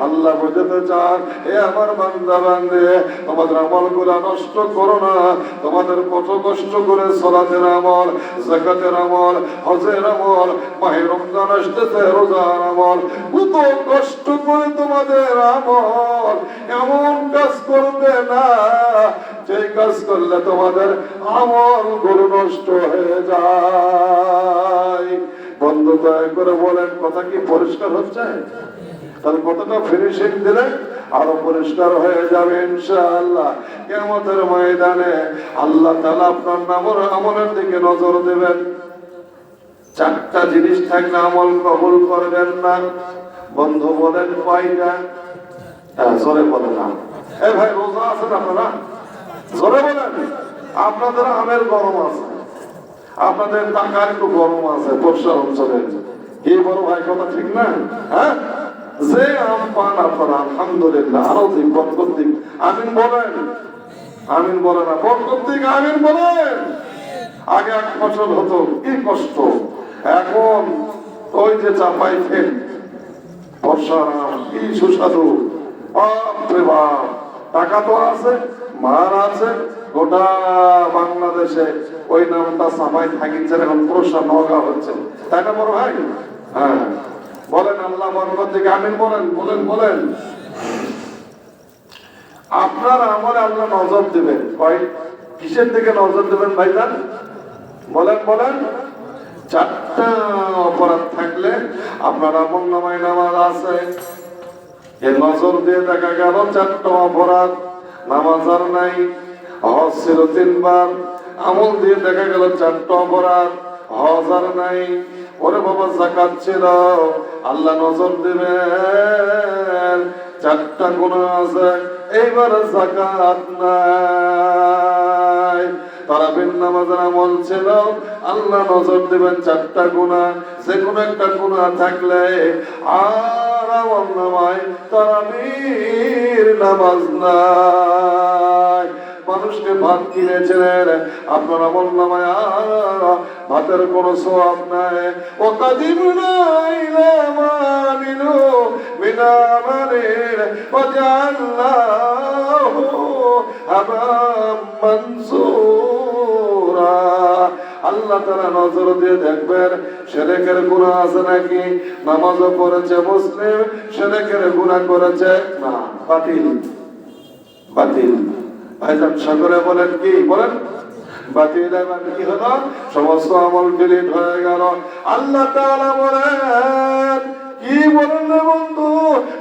আল্লাহ বুঝাতে চান, এ আমার বান্দা বান্দে, তোমাদের আমলগুলো নষ্ট করো না। তোমাদের কত কষ্ট করে সালাতের আমল, যাকাতের আমল, হজের আমল, মাহে রমজান আসতেছে, রোজার আমল, কত কষ্ট করে তোমাদের আমল। এমন কাজ করবে না যে কাজ করলে তোমাদের আমল গুলো নষ্ট হয়ে যায়। বন্ধু দয়া করে বলেন, কথা কি পরিষ্কার হচ্ছে? তাহলে কতটা ফিনিশিং দিলে আরো পরিষ্কার হয়ে যাবে ইনশাআল্লাহ। কিয়ামতের ময়দানে আল্লাহ তাআলা আপনার আমলের দিকে নজর দেবেন। চারটা জিনিস থাকলে আমল কবুল করবেন না। বন্ধু বলেন কয়টা? জোরে বলেন না। এ ভাই, রোজা আছেন আপনারা? জোরে বলেন। আপনাদের আমের গরম আছে, আপনাদের টাকার একটু গরম আছে বর্ষা অঞ্চলে। কি বড় ভাই, কথা ঠিক না? হ্যাঁ, যে আম পান আপনারা আলহামদুলিল্লাহ, আরো দিন বরকত দিন। আমিন বলেন। আমিন বলে না, বরকত দিন, আমিন বলেন। আগে 1 ফসল হতো, কি কষ্ট। এখন ওই যে চাপাই ফেল বর্ষার আম, কি সুস্বাদু। বাপরে বাপ, টাকা তো আছে, মার আছে, গোটা বাংলাদেশে ওই নামটা সাফাই থাকিছে, এখন প্রসাদ নগা হচ্ছে, তাই না বড় ভাই? হ্যাঁ, বলেন আল্লাহ বরকত দিকে আমিন বলেন, বলেন বলেন। আপনার আমলে আল্লাহ নজর দেবেন। কিসের দিকে নজর দেবেন ভাইজান? বলেন বলেন। 4টা অপরাধ থাকলে আপনার আমল নামায় নামাজ আছে, এ নজর দিয়ে দেখা গেল 4টা অপরাধ, নামাজ আর নাই। হজ ছিল 3 বার, আমল দিয়ে দেখা গেল 4টা অপরাধ, হজ আর নাই। ওরে বাবা, যাকাত ছিল, আল্লাহ নজর দিবেন, 4টা গুনাহ আছে, এইবার যাকাত নাই। তারাবির নামাজের আমল ছিল, আল্লাহ নজর দিবেন, 4টা গুনাহ, যে কোনো একটা গুনাহ থাকলে আর আমল নামায় তারাবির নামাজ নাই। মানুষকে ভাত কিনেছিলেন, আপনার আমল নামায় ভাতের কোনো সওয়াব নাই। ও কাদিমনা ইলা মা আমিলু মিন আমালিন ওয়াজআলনাহু হাবাম মানসুরা। আল্লাহ তাআলা নজর দিয়ে দেখবেন শিরকের গুনাহ আছে নাকি। নামাজও পড়েছে মুসলিম, শিরকের গুনাহ করেছে না, বাতিল বাতিল। ভাইজান সকলে বলেন, কি বলেন? বাতিল। মানে কি হলো? সমস্ত আমল ডিলিট হয়ে গেল। আল্লাহ তাআলা বলেন, কি বলেন রে বন্ধু?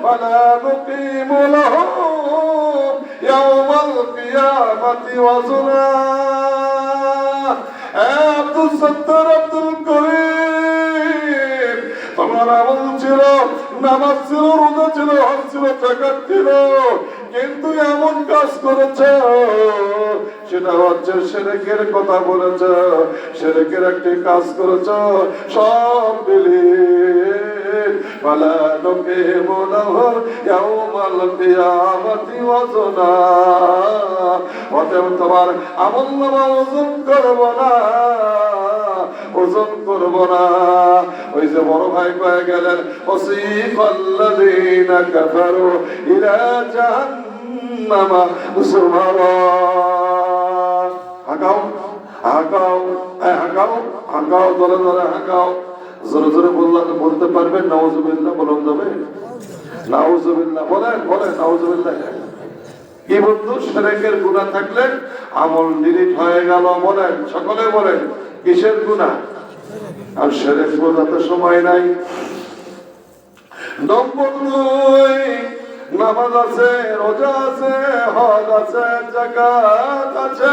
ওয়ালা নুকিমু লাহু ইয়াওমাল কিয়ামাতি ওয়াজনা। আব্দুল সত্তার, আব্দুল করিম, তোমার আমল ছিল, নামাজ ছিল, রোজা ছিল, হজ ছিল, যাকাত ছিল, কিন্তু এমন কাজ করেছ, সেটা হচ্ছে শিরকের কথা বলেছ, শিরকের একটি কাজ করেছ, সব ডিলিট। ওয়ালা নুকিমু লাহু ইয়াওমাল কিয়ামাতি ওয়াজনা। অতএব তোমার আমলনামা ওজন করব না, ওজন করব না। ওই যে বড় ভাই কয়ে গেলেন, ওয়াসিকাল্লাযীনা কাফারু ইলা জাহান্নাম জাহান্নামা যুমারা। হাঁকাও হাঁকাও হাঁকাও হাঁকাও, ধরে ধরে হাঁকাও। জোরে জোরে বলতে পারবেন নাউজুবিল্লাহ? বলুন যাবে নাউজুবিল্লাহ, বলেন বলেন নাউজুবিল্লাহ। কি বন্ধু, শিরকের গুনাহ থাকলে আমল ডিলিট হয়ে গেল। বলেন সকলে বলেন, কিসের গুনাহ? আর শিরক বোঝাতে সময় নাই। নম্বর 2, নামাজ আছে, রোজা আছে, হজ আছে, যাকাত আছে,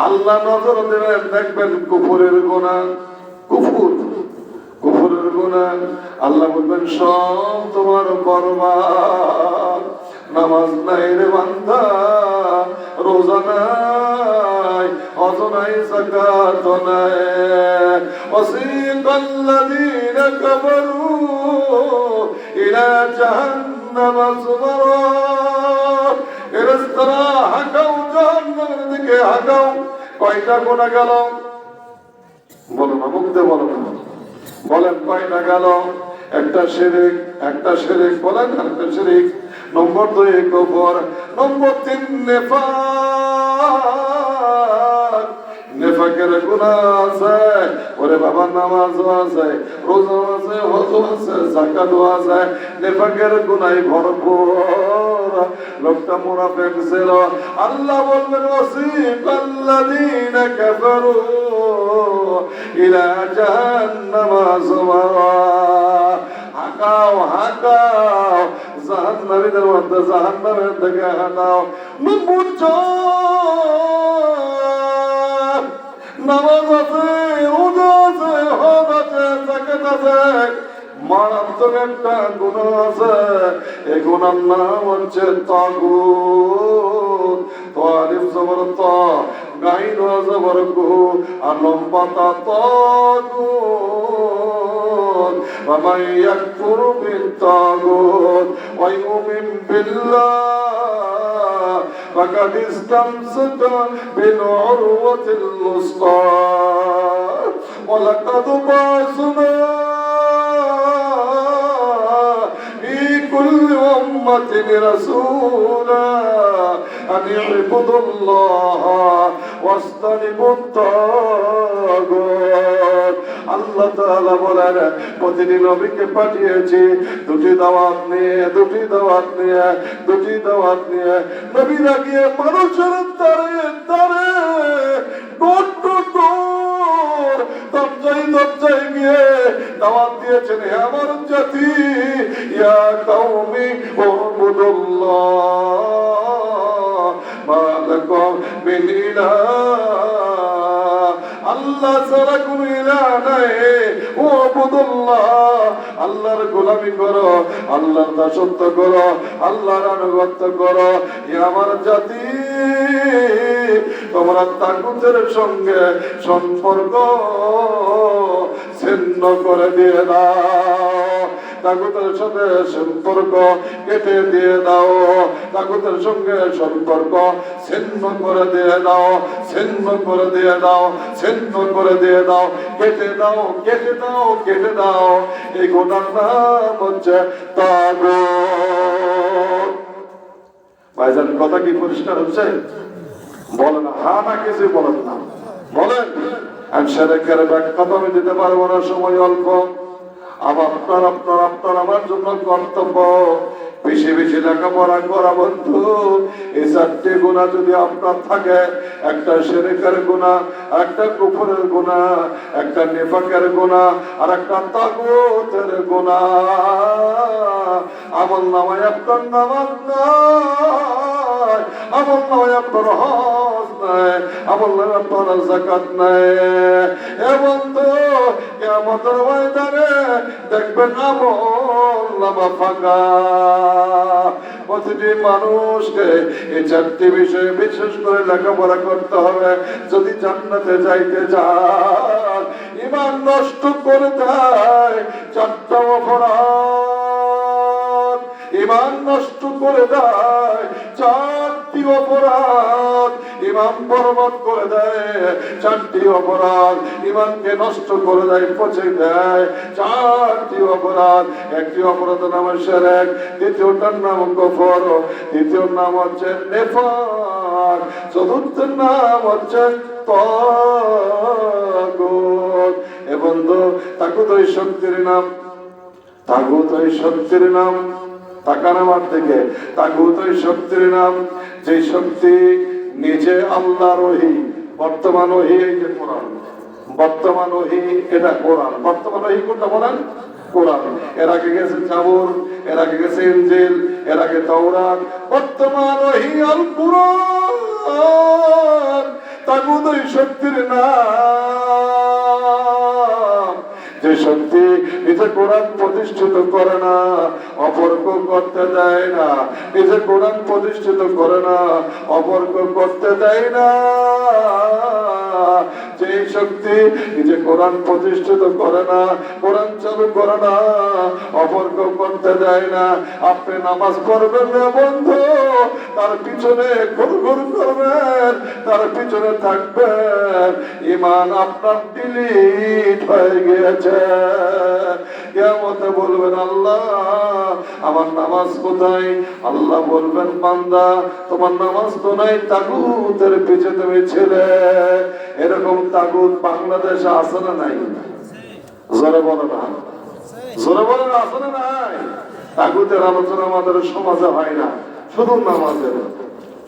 আল্লাহ নজর দেবেন, দেখবেন কুফরের গুনাহ, কুফরের গুনাহ আল্লাহ বলবেন সব তোমার বরবাদ। নামাজ নাই রে বান্দা, রোজা নাই, হজ নাই, যাকাত নাই। ওয়াসিকাল্লাযীনা কাফারু ইলা জাহান্নাম যুমারা। ফেরেশতারা হাঁকাও, জাহান্নামের দিকে হাঁকাও। কয়টা গুনাহ গেল? বলো না, মুখ দিয়ে বলো না, বলেন কয়টা গেল? একটা শিরক, একটা শিরক, বলেন একটা শিরক। নম্বর 2 কুফর। নম্বর 3 নেফাক, নেফাকের গুনাহ আছে। ওরে বাবা, নামাজও আছে, রোজাও আছে, হজও আছে, যাকাতও আছে, নেফাকের গুনাহে ভরপুর। লোকটা মুনাফিক ছিল। আল্লাহ বলবেন ওয়াসিকাল্লাযীনা কাফারু ইলা জাহান্নাম যুমারা। হাঁকাও হাঁকাও, জাহান্নামীদের মধ্যে জাহান্নামের দিকে হাঁকাও। নম্বর 4, নামাজ আছে, রোজা আছে, হজ আছে, যাকাত আছে, মারাত্মক একটা গুনাহ আছে। এই গুনার নাম হচ্ছে তাগুত। তারিফ জবর তা, গাইন জবর গু, আর লম্বা তা, তাগুত। ومن يكفر بالطاغوت ويؤمن بالله فقد استمسك بالعروة الوثقى ولقد بعثنا في كل أمة رسولا أن اعبدوا الله واجتنبوا الطاغوت। আল্লাহ তাআলা বলেন, প্রতিটি নবীকে পাঠিয়েছি দুটি দাওয়াত নিয়ে, দুটি দাওয়াত নিয়ে, দুটি দাওয়াত নিয়ে। নবীরা গিয়ে মানুষের দ্বারে দ্বারে, ডোর টু ডোর, দরজায় দরজায় গিয়ে দাওয়াত দিয়েছেন, হে আমার জাতি, ইয়া কওমি উবুদুল্লাহ মা লাকুম মিন ইলাহ। আল্লাহ ছাড়া কোন ইলাহ নাই, উবুদুল্লাহ, আল্লাহর গোলামি করো, আল্লাহর দাসত্ব করো, আল্লাহর আনুগত্য করো। ইয়া আমার জাতি, তোমরা তাগুতের সঙ্গে সম্পর্ক ছিন্ন করে দিয়ে দাও, তাগুতের সাথে সম্পর্ক কেটে দিয়ে দাও, তাগুতের সঙ্গে সম্পর্ক ছিন্ন করে দিয়ে দাও, ছিন্ন করে দিয়ে দাও, ছিন্ন করে দিয়ে দাও, কেটে দাও, কেটে দাও, কেটে দাও। এই গোটার নাম হচ্ছে তাগুত। ভাইজান, কথা কি পরিষ্কার হচ্ছে? বলেন হ্যাঁ না, কিছু বলেন না, বলেন। শিরকের ব্যাখ্যা তো আমি দিতে পারবো না, সময় অল্প। আপনার আমার জন্য কর্তব্য বেশি বেশি লেখাপড়া করা। বন্ধু, এই 4টি গুনাহ যদি আপনার থাকে, একটা শিরকের গুনাহ, একটা কুফরের গুনাহ, একটা নিফাকের গুনাহ, আর একটা তাগুতের গুনাহ, আমল নামায় আপনার নামাজ নাই, আমল নামায় আপনার হজ নাই, আমল নামায় আপনার যাকাত নাই। এ বন্ধু, কিয়ামতের ময়দানে দেখবেন আমল নামা ফাঁকা। প্রতিটি মানুষকে এই 4টি বিষয়ে বিশেষ করে লেখাপড়া করতে হবে যদি জান্নাতে যাইতে চান। ঈমান নষ্ট করে দেয় 4টা অপরাধ, ঈমান নষ্ট করে দেয় 4 চারটি অপরাধ ইমান বরবাদ করে দেয়, চারটি অপরাধ ইমানকে নষ্ট করে দেয়, পচে দেয়। চারটি অপরাধ, একটি অপরাধ নাম শিরক, দ্বিতীয়টার নাম কুফর, তৃতীয়র নাম হচ্ছে নিফাক, চতুর্থের নাম হচ্ছে তাগুত। এ বন্ধু, তাগুত ওই শক্তির নাম, তাগুত ওই শক্তির নাম। তাকান আমার দিকে, তাগুত ওই শক্তির নাম যে শক্তি নিজে আল্লাহর ওহী, বর্তমান ওহী এই যে কোরআন, বর্তমান ওহী এটা কোরআন। বর্তমান ওহী কোনটা বলেন? কোরআন। এর আগে গেছে জাবুর, এর আগে গেছে ইনজিল, এর আগে তাওরাত। বর্তমান ওহী আল কুরআন, তাগুত ওই শক্তির নাম যে শক্তি নিজে কোরআন প্রতিষ্ঠিত করে না, অপরকে করতে দেয় না। নিজে কোরআন প্রতিষ্ঠিত করে না, অপরকে করতে দেয় না। যে শক্তি নিজে কোরআন প্রতিষ্ঠিত করে না, কোরআন চালু করে না, অপরকে করতে দেয় না। আপনি নামাজ পড়বেন না বন্ধু, তার পিছনে ঘুরঘুর করবেন, তার পিছনে থাকবেন, ইমান আপনার ডিলিট হয়ে গিয়েছে। কিয়ামতে বলবেন, আল্লাহ আমার নামাজ কোথায়? আল্লাহ বলবেন, বান্দা তোমার নামাজ তো নাই, তাগুতের পিছে তুমি ছিলে। এরকম তাগুত বাংলাদেশে আছে না নাই? জোরে বলো না, জোরে বলো না, আছে না নাই? তাগুতের আলোচনা আমাদের সমাজে হয় না, শুধু নামাজের,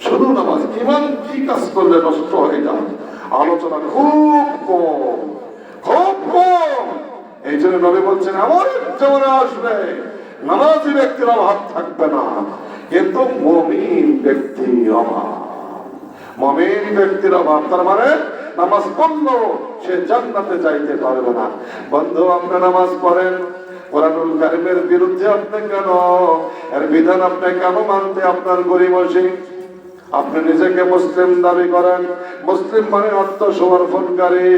শুধু নামাজ। ইমান কি কাজ করলে নষ্ট হয়ে যায়, আলোচনা খুব কম, খুব কম। এই জন্য নবী বলছেন, আমার জীবনে আসবে নামাজি ব্যক্তির অভাব থাকবে না, কিন্তু মুমিন ব্যক্তির অভাব, মুমিন ব্যক্তির অভাব। তার মানে নামাজ পড়লেও সে জান্নাতে যাইতে পারবে না। বন্ধু, আপনি নামাজ পড়েন, কোরআনুল কারীমের বিরুদ্ধে আপনি কেন, এর বিধান আপনি কেন মানতে আপনার গরিমসি? আপনি নিজেকে মুসলিম দাবি করেন, মুসলিম মানে আত্মসমর্পণকারী,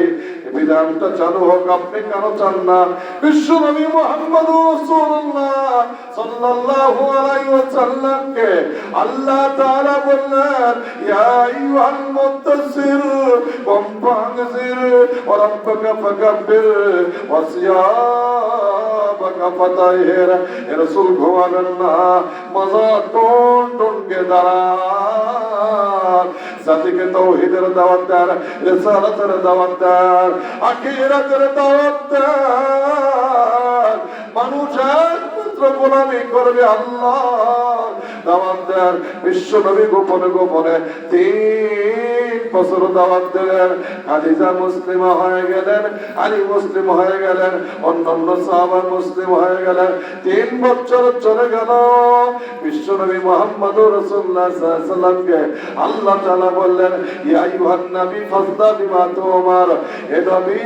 বিধানটা চালু হোক, আপনি কেন চান না? বিশ্বনবী মুহাম্মদুর রাসূলুল্লাহ সাল্লাল্লাহু আলাইহি ওয়াসাল্লামকে আল্লাহ তাআলা বললেন, ইয়া আইয়ুহাল মুদ্দাসসির কুম ফানজির ওয়া রাব্বাকা ফাকাব্বির ওয়া সিয়াবাকা ফাতাহির। এ রাসূল ঘুমাবেন না, মাজা টন টন কে দাঁড়ান, জাতিকে তাওহীদের দাওয়াত দেন, রিসালাতের দাওয়াত দেন, আখিরাতের দাওয়াত দেন। মানুষ একমাত্র গোলামি করবে আল্লাহ, দাওয়াত দেন। বিশ্ব নবী গোপনে গোপনে 3 বছর দাওয়াত দিলেন। খাদিজা মুসলিমা হয়ে গেলেন, আলী মুসলিম হয়ে গেলেন, অন্যান্য সাহাবা মুসলিম হয়ে গেলেন। 3 বছর চলে গেল। বিশ্ব নবী মুহাম্মদুর রাসূলুল্লাহ সাল্লাল্লাহু আলাইহি ওয়াসাল্লামকে আল্লাহ তাআলা বললেন, ইয়া আইয়ুহান নবী ফাসদা বিমা তুমার। হে নবী,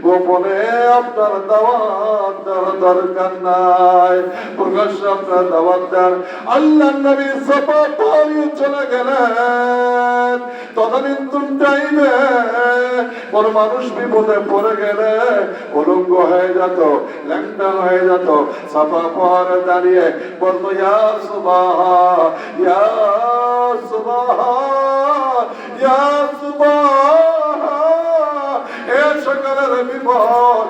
গোপনে আপনার দাওয়াত দেওয়ার দরকার নাই, প্রকাশ্যে আপনার দাওয়াত দেন। আল্লাহ নবী সাফা পাড়ি চলে গেলেন। তদানীন্তন টাইমে কোন মানুষ বিপদে পড়ে গেলে উলঙ্গ হয়ে যেত, ল্যাংটা হয়ে যেত, সাফা পাহাড়ে দাঁড়িয়ে বলতো, ইয়া সুবাহ, ইয়া সুবাহ, ইয়া সুবাহ। সকালের বিপদ,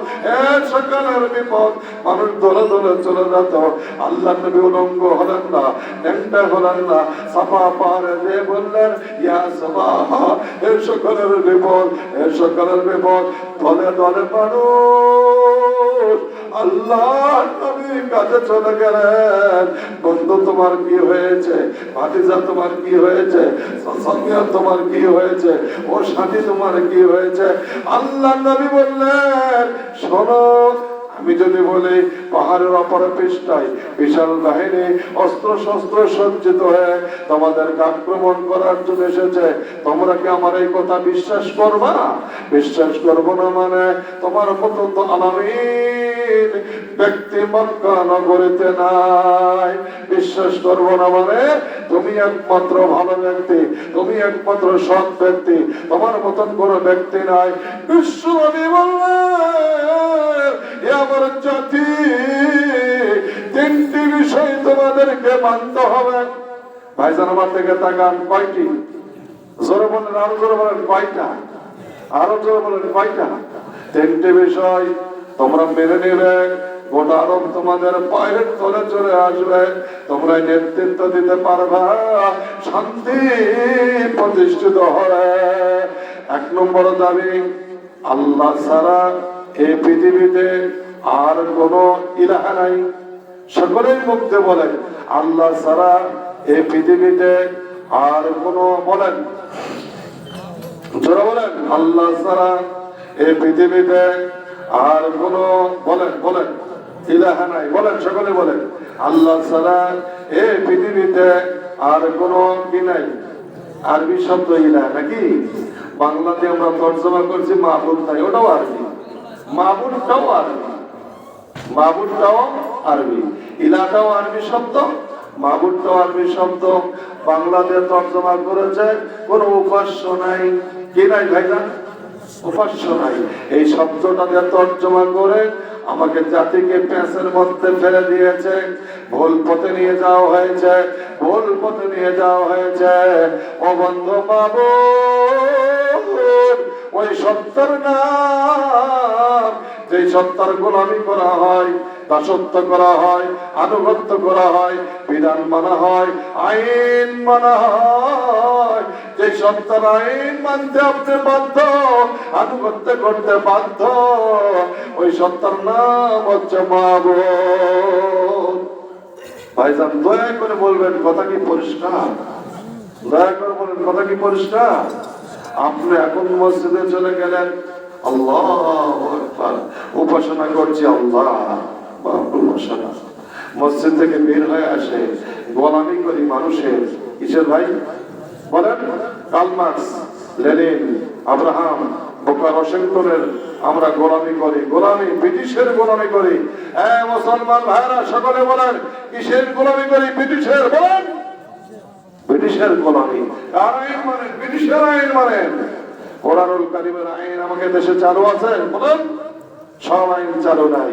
সকালের বিপদ, মানুষ দলে দলে চলে যেত। আল্লাহ নবী উলঙ্গ হলেন না, ল্যাংটা হলেন না, সাফা পাহাড়ে যে বললেন, ইয়া সুবাহ, সকালের বিপদ, সকালের বিপদ। দলে দলে মানুষ আল্লাহ নবীর কাছে চলে গেলেন। বন্ধু, তোমার কি হয়েছে? ভাতিজা, তোমার কি হয়েছে? সামিয়া, তোমার কি হয়েছে? ও সাথী, তোমার কি হয়েছে? আল্লাহ নবী বললেন, শোনো, আমি যদি বলি পাহাড়ের অপর পৃষ্ঠায় বিশাল বাহিনী অস্ত্র শস্ত্র সজ্জিত হয়ে তোমাদেরকে আক্রমণ করার জন্য এসেছে, তোমরা কি আমার এই কথা বিশ্বাস করবা? বিশ্বাস করবো না মানে তোমার মতো তো আলামিন ব্যক্তি মক্কা নগরীতে নাই। বিশ্বাস করবো না মানে তুমি একমাত্র ভালো ব্যক্তি, তুমি একমাত্র সৎ ব্যক্তি, তোমার মতন কোনো ব্যক্তি নাই। বিশ্ব নবী বললেন, আমার জাতি, 3টি বিষয় তোমাদেরকে মানতে হবে। ভাইজান আমার থেকে তাকান, কয়টি? জোরে বলেন, আরো জোরে বলেন, কয়টা? আরো জোরে বলেন, কয়টা? তিনটি বিষয় তোমরা মেনে নিলে গোটা আরব তোমাদের পায়ের তলে চলে আসবে, তোমরা নেতৃত্ব দিতে পারবা, শান্তি প্রতিষ্ঠিত হবে। এক নম্বর দাবি, আল্লাহ ছাড়া এই পৃথিবীতে আর কোন ইলাহা নাই। সকলেই মুখে বলেন, আল্লাহ ছাড়া এই পৃথিবীতে আর কোন, বলেন জোরে বলেন, আল্লাহ ছাড়া এই পৃথিবীতে আর কোন, বলেন বলেন, ইলাহা নাই। বলেন, সকলে বলেন, আল্লাহ ছাড়া এই পৃথিবীতে আর কোন কি নাই। আরবি শব্দ ইলাহ নাকি? বাংলাতে আমরা তর্জমা করছি মাবুদ নাই, ওটাও আরবি। মাবুদটাও আরবি, মাবুদটাও আরবি, ইলাহটাও আরবি শব্দ, মাবুদটাও আরবি শব্দ। বাংলাতে তর্জমা করেছে কোন উপাস্য নাই। কি নাই ভাইজান? উপাস্য নাই। এই শব্দটা দিয়ে তর্জমা করে আমাকে জাতিকে প্যাঁচের মধ্যে ফেলে দিয়েছে, ভুল পথে নিয়ে যাওয়া হয়েছে, ভুল পথে নিয়ে যাওয়া হয়েছে। ও বন্ধু মাবুদ, ওই সত্যের নাম, যে সত্তার গোলামি করা হয়, দাসত্ব করা হয়, আনুগত্য করা হয়, বিধান মানা হয়, আইন মানা হয়, যে সত্তার আইন মানতে আপনি বাধ্য, আনুগত্য করতে বাধ্য, ওই সত্তার নাম হচ্ছে মাবুদ। ভাইজান দয়া করে বলবেন, কথা কি পরিষ্কার? দয়া করে বলেন, কথা কি পরিষ্কার? আপনি এখন মসজিদে চলে গেলেন, আল্লাহু আকবার, উপাসনা করছি আল্লাহ, উপাসনা। মসজিদ থেকে বের হয়ে আসে, গোলামি করি মানুষের। কিসের ভাই? বলেন, Karl Marx, Lenin, Abraham, Booker, ওয়াশিংটনের আমরা গোলামি করি, গোলামি, ব্রিটিশের গোলামি করি। মুসলমান ভাইরা সকলে বলেন, কিসের গোলামি করি? ব্রিটিশের। বলেন, ব্রিটিশের গোলামি। কার আইন মানেন? ব্রিটিশের আইন মানেন। কোরআনুল কারীমের আইন আমাকে দেশে চালু আছে? বলেন, সব আইন চালু নাই।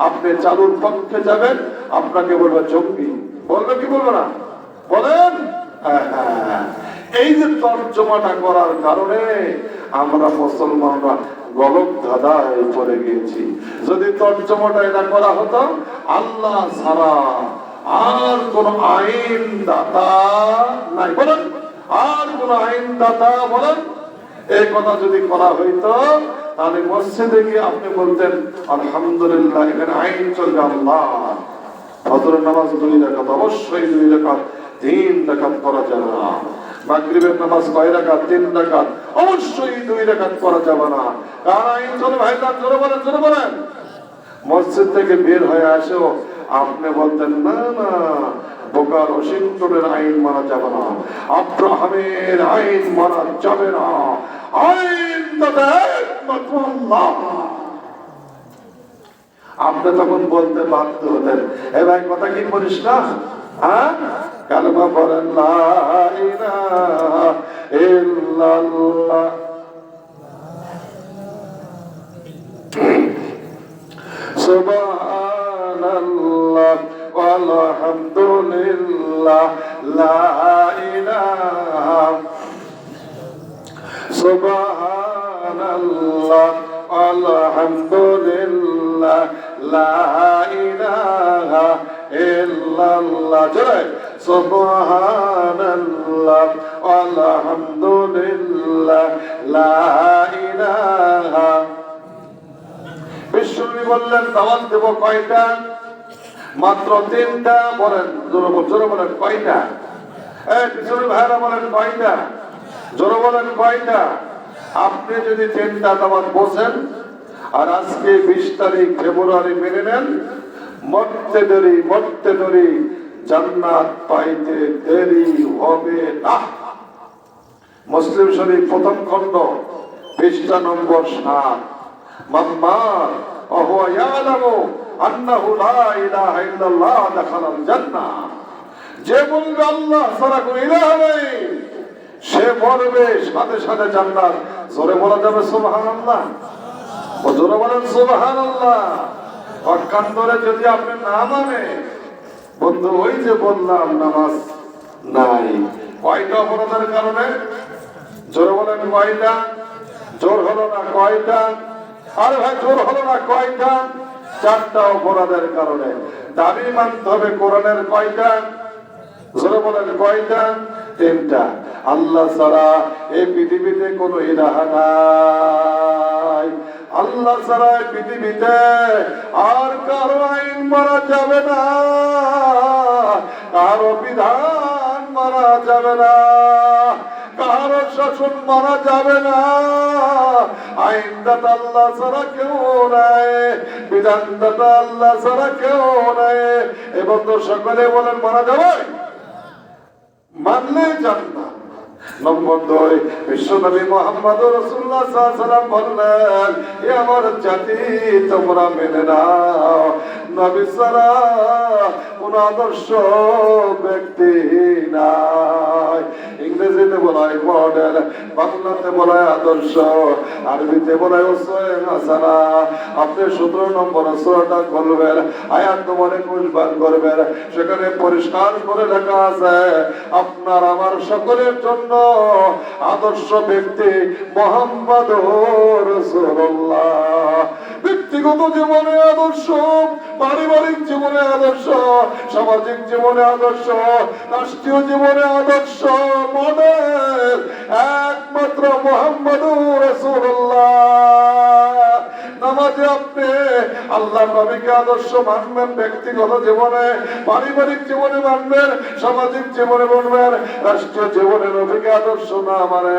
আপনি চালুর পক্ষে যাবেন, আপনাকে বলবে জঙ্গি। বলবে কি বলবে না? বলেন। এই যে তর্জমাটা করার কারণে আমরা মুসলমানরা গলদ ধাঁধায় পড়ে গিয়েছি। যদি তর্জমাটা এটা করা হতো, আল্লাহ ছাড়া আর কোন আইন দাতা নাই, বলেন, আর কোন আইন দাতা, বলেন, এই কথা যদি করা হইতো, তাহলে মসজিদে গিয়ে আপনি বলতেন আলহামদুলিল্লাহ, এখানে আইন চলবে আল্লাহ। ফজরের নামাজ 2 রাকাত, অবশ্যই 2 রাকাত, 3 রাকাত করা যাবে না। মাগরিবের নামাজ কয় রাকাত? 3 রাকাত, অবশ্যই 2 রাকাত করা যাবে না। কার আইন চলে ভাইজান? জোরে বলেন, জোরে বলেন। মসজিদ থেকে বের হয়ে আসেও আপনি বলতেন, না না, বুকার, ওয়াশিংটনের আইন মানা যাবে না, আব্রাহামের আইন মানা যাবে না, আইন দাতা একমাত্র আল্লাহ। আপনি তখন বলতে বাধ্য হতেন, এ ভাই কথা কি পরিষ্কার? হ্যাঁ, কালেমা পড়েন, লা ইলাহা ইল্লাল্লাহ, সুবহানাল্লাহ, আলহামদুলিল্লাহ, লা ইলাহা, সুবহানাল্লাহ, আলহামদুলিল্লাহ, লা ইলাহা ইল্লাল্লাহ। জয় সুবহানাল্লাহ, আলহামদুলিল্লাহ, লা ইলাহা। বিশ্বনবী বললেন, দাওয়াত দেব কয়টা? মাত্র 3টা। বলেন, জোরে বলেন, কয়টা? বিশ্বনবী ভাইরা বলেন, কয়টা? জোরে বলেন, কয়টা? আপনি যদি 3টা দাওয়াত বসেন, আর আজকে 20 তারিখ ফেব্রুয়ারি মেনে নেন, মরতে দেরি জান্নাত পাইতে দেরি হবে না। মুসলিম শরীফ প্রথম খণ্ড, পৃষ্ঠা নম্বর 7। মাম্মার ওয়া ইয়ালামু আন্নাহু লা ইলাহা ইল্লাল্লাহ দাখালাল জান্নাহ। যে বলবে আল্লাহ ছাড়া কোনো ইলাহ নেই, সে মরবে সাথে সাথে জান্নাত। জোরে বলা যাবে সুবহানাল্লাহ? ও জোরে বলেন সুবহানাল্লাহ। পক্ষান্তরে যদি আপনি না মানে, বন্ধু, ওই যে বললাম নামাজ নাই, কয়টা অপরাধের কারণে? জোরে বলেন কয়টা? জোর হলো না কয়টা? আরে ভাই জোর হলো না কয়টা? 4টা অপরাধের কারণে। দাবি মানতে হবে কোরআনের কয়টা? জোরে বলেন কয়টা? 3টা। আল্লাহ ছাড়া এই পৃথিবীতে কোনো ইলাহা নাই। আল্লাহ ছাড়া এই পৃথিবীতে আর কারো আইন মানা যাবে না, কারো বিধান মানা যাবে না, কারো শাসন মানা যাবে না। আইনদাতা আল্লাহ ছাড়া কেউ নাই, বিধানদাতা আল্লাহ ছাড়া কেউ নাই। এবং তো সকলে বলেন মানা যাবে, মানলে জান্নাত। নম্বর 2, বিশ্বনবী মুহাম্মদ রাসূলুল্লাহ সাল্লাল্লাহু আলাইহি ওয়াসাল্লাম বললেন, এ আমার জাতি তোমরা মেনে নাও, নবী ছাড়া কোন আদর্শ ব্যক্তি নাই। ইংরেজিতে বলা হয় মডেল, বাংলাতে বলা হয় আদর্শ, আরবিতে বলা হয় উসওয়ায়ে হাসানা। আপনি 17 নম্বর সূরাটা খুলবেন, আয়াত নম্বর 21 বার করবেন, সেখানে পরিষ্কার করে লেখা আছে আপনার আমার সকলের জন্য আদর্শ ব্যক্তি মুহাম্মদুর রাসূলুল্লাহ। ব্যক্তিগত জীবনে আদর্শ, পারিবারিক জীবনে আদর্শ, সামাজিক জীবনে আদর্শ, রাষ্ট্রীয় জীবনে আদর্শ, মডেল একমাত্র মুহাম্মদুর রাসূলুল্লাহ। নামাজে আপনি আল্লাহর নবীকে আদর্শ মানবেন, ব্যক্তিগত জীবনে, পারিবারিক জীবনে মানবেন, সামাজিক জীবনে মানবেন, রাষ্ট্রীয় জীবনে নবীকে আদর্শ না মানে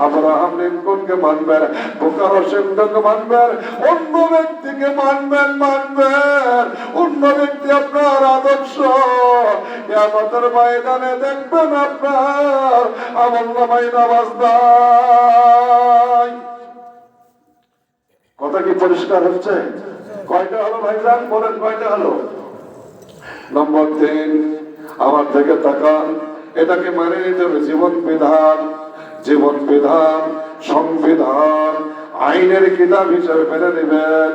আব্রাহাম লিঙ্কনকে মানবেন, বুকার হোসেনকে মানবেন, অন্য ব্যক্তিকে মানবেন। অন্য ব্যক্তি আপনার আদর্শ, কিয়ামতের ময়দানে দেখবেন আপনার আমলনামায় নামাজ নাই। কথা কি পরিষ্কার হচ্ছে? কয়টা হলো ভাইজান বলেন, কয়টা হলো? নম্বর 3, আমার থেকে তাকান, এটাকে মানে নিতে হবে জীবন বিধান, জীবন বিধান, সংবিধান আইনের কিতাব হিসেবে মেনে নেবেন,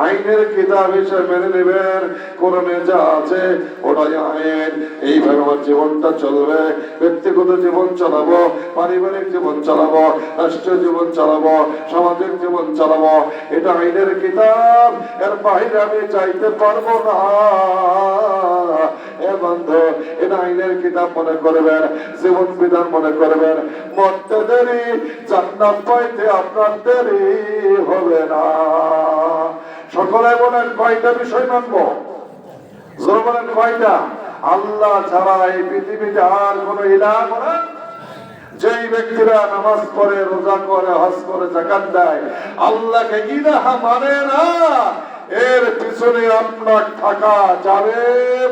আইনের কিতাব হিসেবে মেনে নেবেন। কোরআনে যা আছে ওটাই আইন। এইভাবে আমার জীবনটা চলবে। ব্যক্তিগত জীবন চালাবো, পারিবারিক জীবন চালাবো, রাষ্ট্রীয় জীবন চালাবো, সামাজিক জীবন চালাবো। এটা আইনের কিতাব, এর বাইরে আমি চাইতে পারবো না। এ বন্ধু, এটা আইনের কিতাব মনে করবেন, জীবন বিধান মনে করবেন। মরতে দেরি, জান্নাত পাইতে আপনার দেরি হবে না। সকলে বলেন কয়টা বিষয় মানবো? জোর বলেন কয়টা? আল্লাহ ছাড়া এই পৃথিবীতে আর কোন ইলাহ করেন। যেই ব্যক্তিরা নামাজ পড়ে, রোজা করে, হজ করে, যাকাত দেয়, আল্লাহকে ইলাহ মানে না, এর পিছনে আপনার থাকা যাবে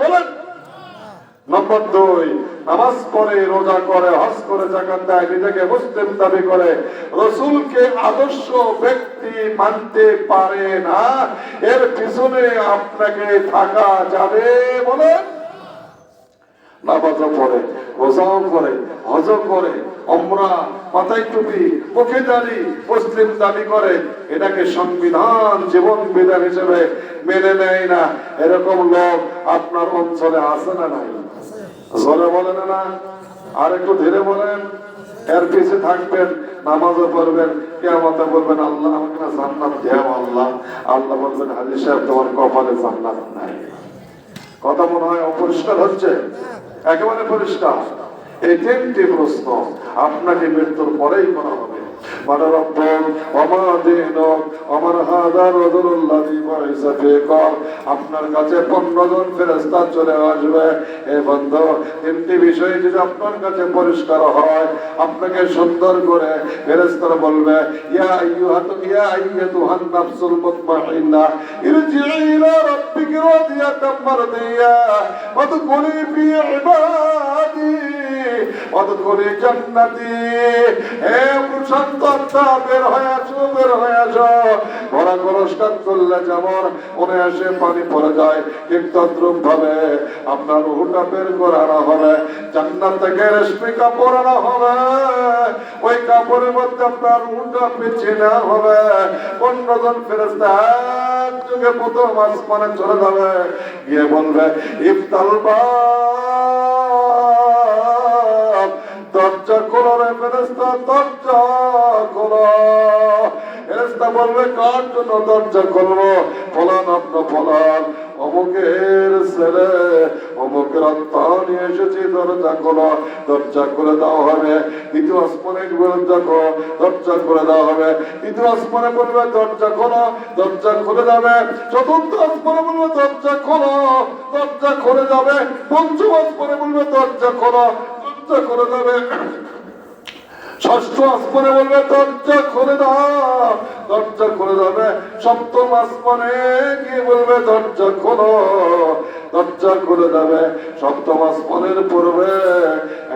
বলেন। নম্বর 2, নামাজ পড়ে, রোজা করে, হজ করে, যাকাত দেয়, নিজেকে মুসলিম দাবি করে, রাসূলকে আদর্শ ব্যক্তি মানতে পারে না, এর পিছনে আপনাকে থাকা যাবে বলেন। নামাজও পড়ে, রোজাও করে, হজও করে, উমরা, মাথায় টুপি, মুখে দাড়ি, মুসলিম দাবি করে, এটাকে সংবিধান, জীবন বিধান হিসেবে মেনে নেয় না, এরকম লোক আপনার অঞ্চলে আছে না নাই? জোরে বলেন না, আর একটু ধীরে বলেন। এর পিছে থাকবেন, নামাজও পড়বেন, কিয়ামতে বলবেন আল্লাহ আমাকে না জান্নাত দাও আল্লাহ। আল্লাহ বলবেন হাজী সাহেব তোমার কপালে জান্নাত নাই। কথা মনে হয় অপরিষ্কার হচ্ছে? একেবারে পরিষ্কার। এই 3টি প্রশ্ন আপনাকে মৃত্যুর পরেই করা হবে। আপনার কাছে 15 জন ফেরেশতা চলে আসবে। এ বন্ধু, 3টি বিষয় যদি আপনার কাছে পরিষ্কার হয়, আপনাকে সুন্দর করে ফেরেশতারা বলবে, ইয়া আইয়াতুহান নাফসুল মুতমাইন্নাহ ইরজিই ইলা রাব্বিকি রাদিয়াতাম মারদিয়া ওয়াদখুলি ফি ইবাদি ওয়াদখুলি জান্নাতি। হে সন্তানটা বের হয়ে আসো, বের হয়ে আসো। ভরা কলসকাত করলে যেমন মনে আসে পানি পড়ে যায়, ঠিক তদ্রুপ ভাবে আপনার রূহটা বের করানো হবে। জান্নাত থেকে রেশমি কাপড় আনা হবে, ওই কাপড়ের মধ্যে আপনার রূহটা পেঁচিয়ে নেওয়া হবে। 15 জন ফেরেশতা একযোগে প্রথম আসমানে চলে যাবে, গিয়ে বলবে ইফতাল বাব, দরজা খোলো। ফেরেশতা বলবে কার জন্য দরজা খুলবো? ফলান আপনার ফলান অমুকের ছেলে অমুকের আত্মা নিয়ে এসেছি, দরজা খোলো। দরজা খুলে দেওয়া হবে। দ্বিতীয় আসমানে দরজা খুলে দেওয়া হবে। তৃতীয় আসমানে বলবে দরজা খোলো, দরজা খুলে যাবে। চতুর্থ আসমানে বলবে দরজা খোলো, দরজা খুলে যাবে। পঞ্চম আসমানে বলবে দরজা খোলো, দরজা খুলে যাবে। ষষ্ঠ আসমানে বলবে দরজা খুলে দাও, দরজা খুলে যাবে। সপ্তম আসমানে গিয়ে বলবে দরজা খোলো, দরজা খুলে যাবে। সপ্তম আসমানের পূর্বে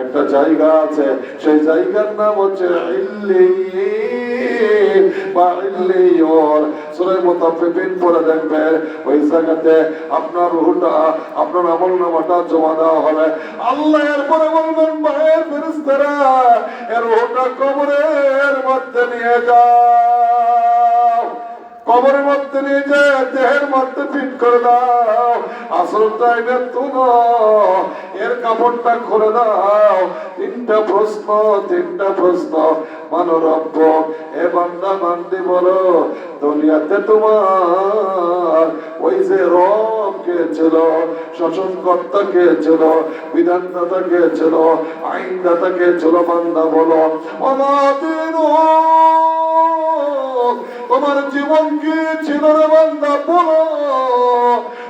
একটা জায়গা আছে, সেই জায়গার নাম হচ্ছে ইল্লিয়ীন বা ইল্লিয়্যুন। সূরা মুতাফফিফিন পড়ে দেখবেন, ওই জায়গাতে আপনার রূহটা, আপনার আমলনামাটা জমা দেওয়া হবে। আল্লাহ এরপরে বলবেন, মায়ের ফেরেশতারা এর রূহটা কবরের মধ্যে নিয়ে যাও, কবরের মধ্যে নিয়ে যায় দেহের মধ্যে ফিট করে দাও। আসল টাইমে তুলো, এর কাপড়টা খুলে দাও। তিনটা প্রশ্ন মানো রব্ব। এ বান্দা বান্দি বলো, দুনিয়াতে তোমার ওই যে রব কে ছিল, শাসনকর্তা কে ছিল, বিধানদাতা কে ছিল, আইনদাতা কে ছিল? বান্দা বলো, অনাদিন তোমার জীবন কি ছিল রে বান্দা? বলো।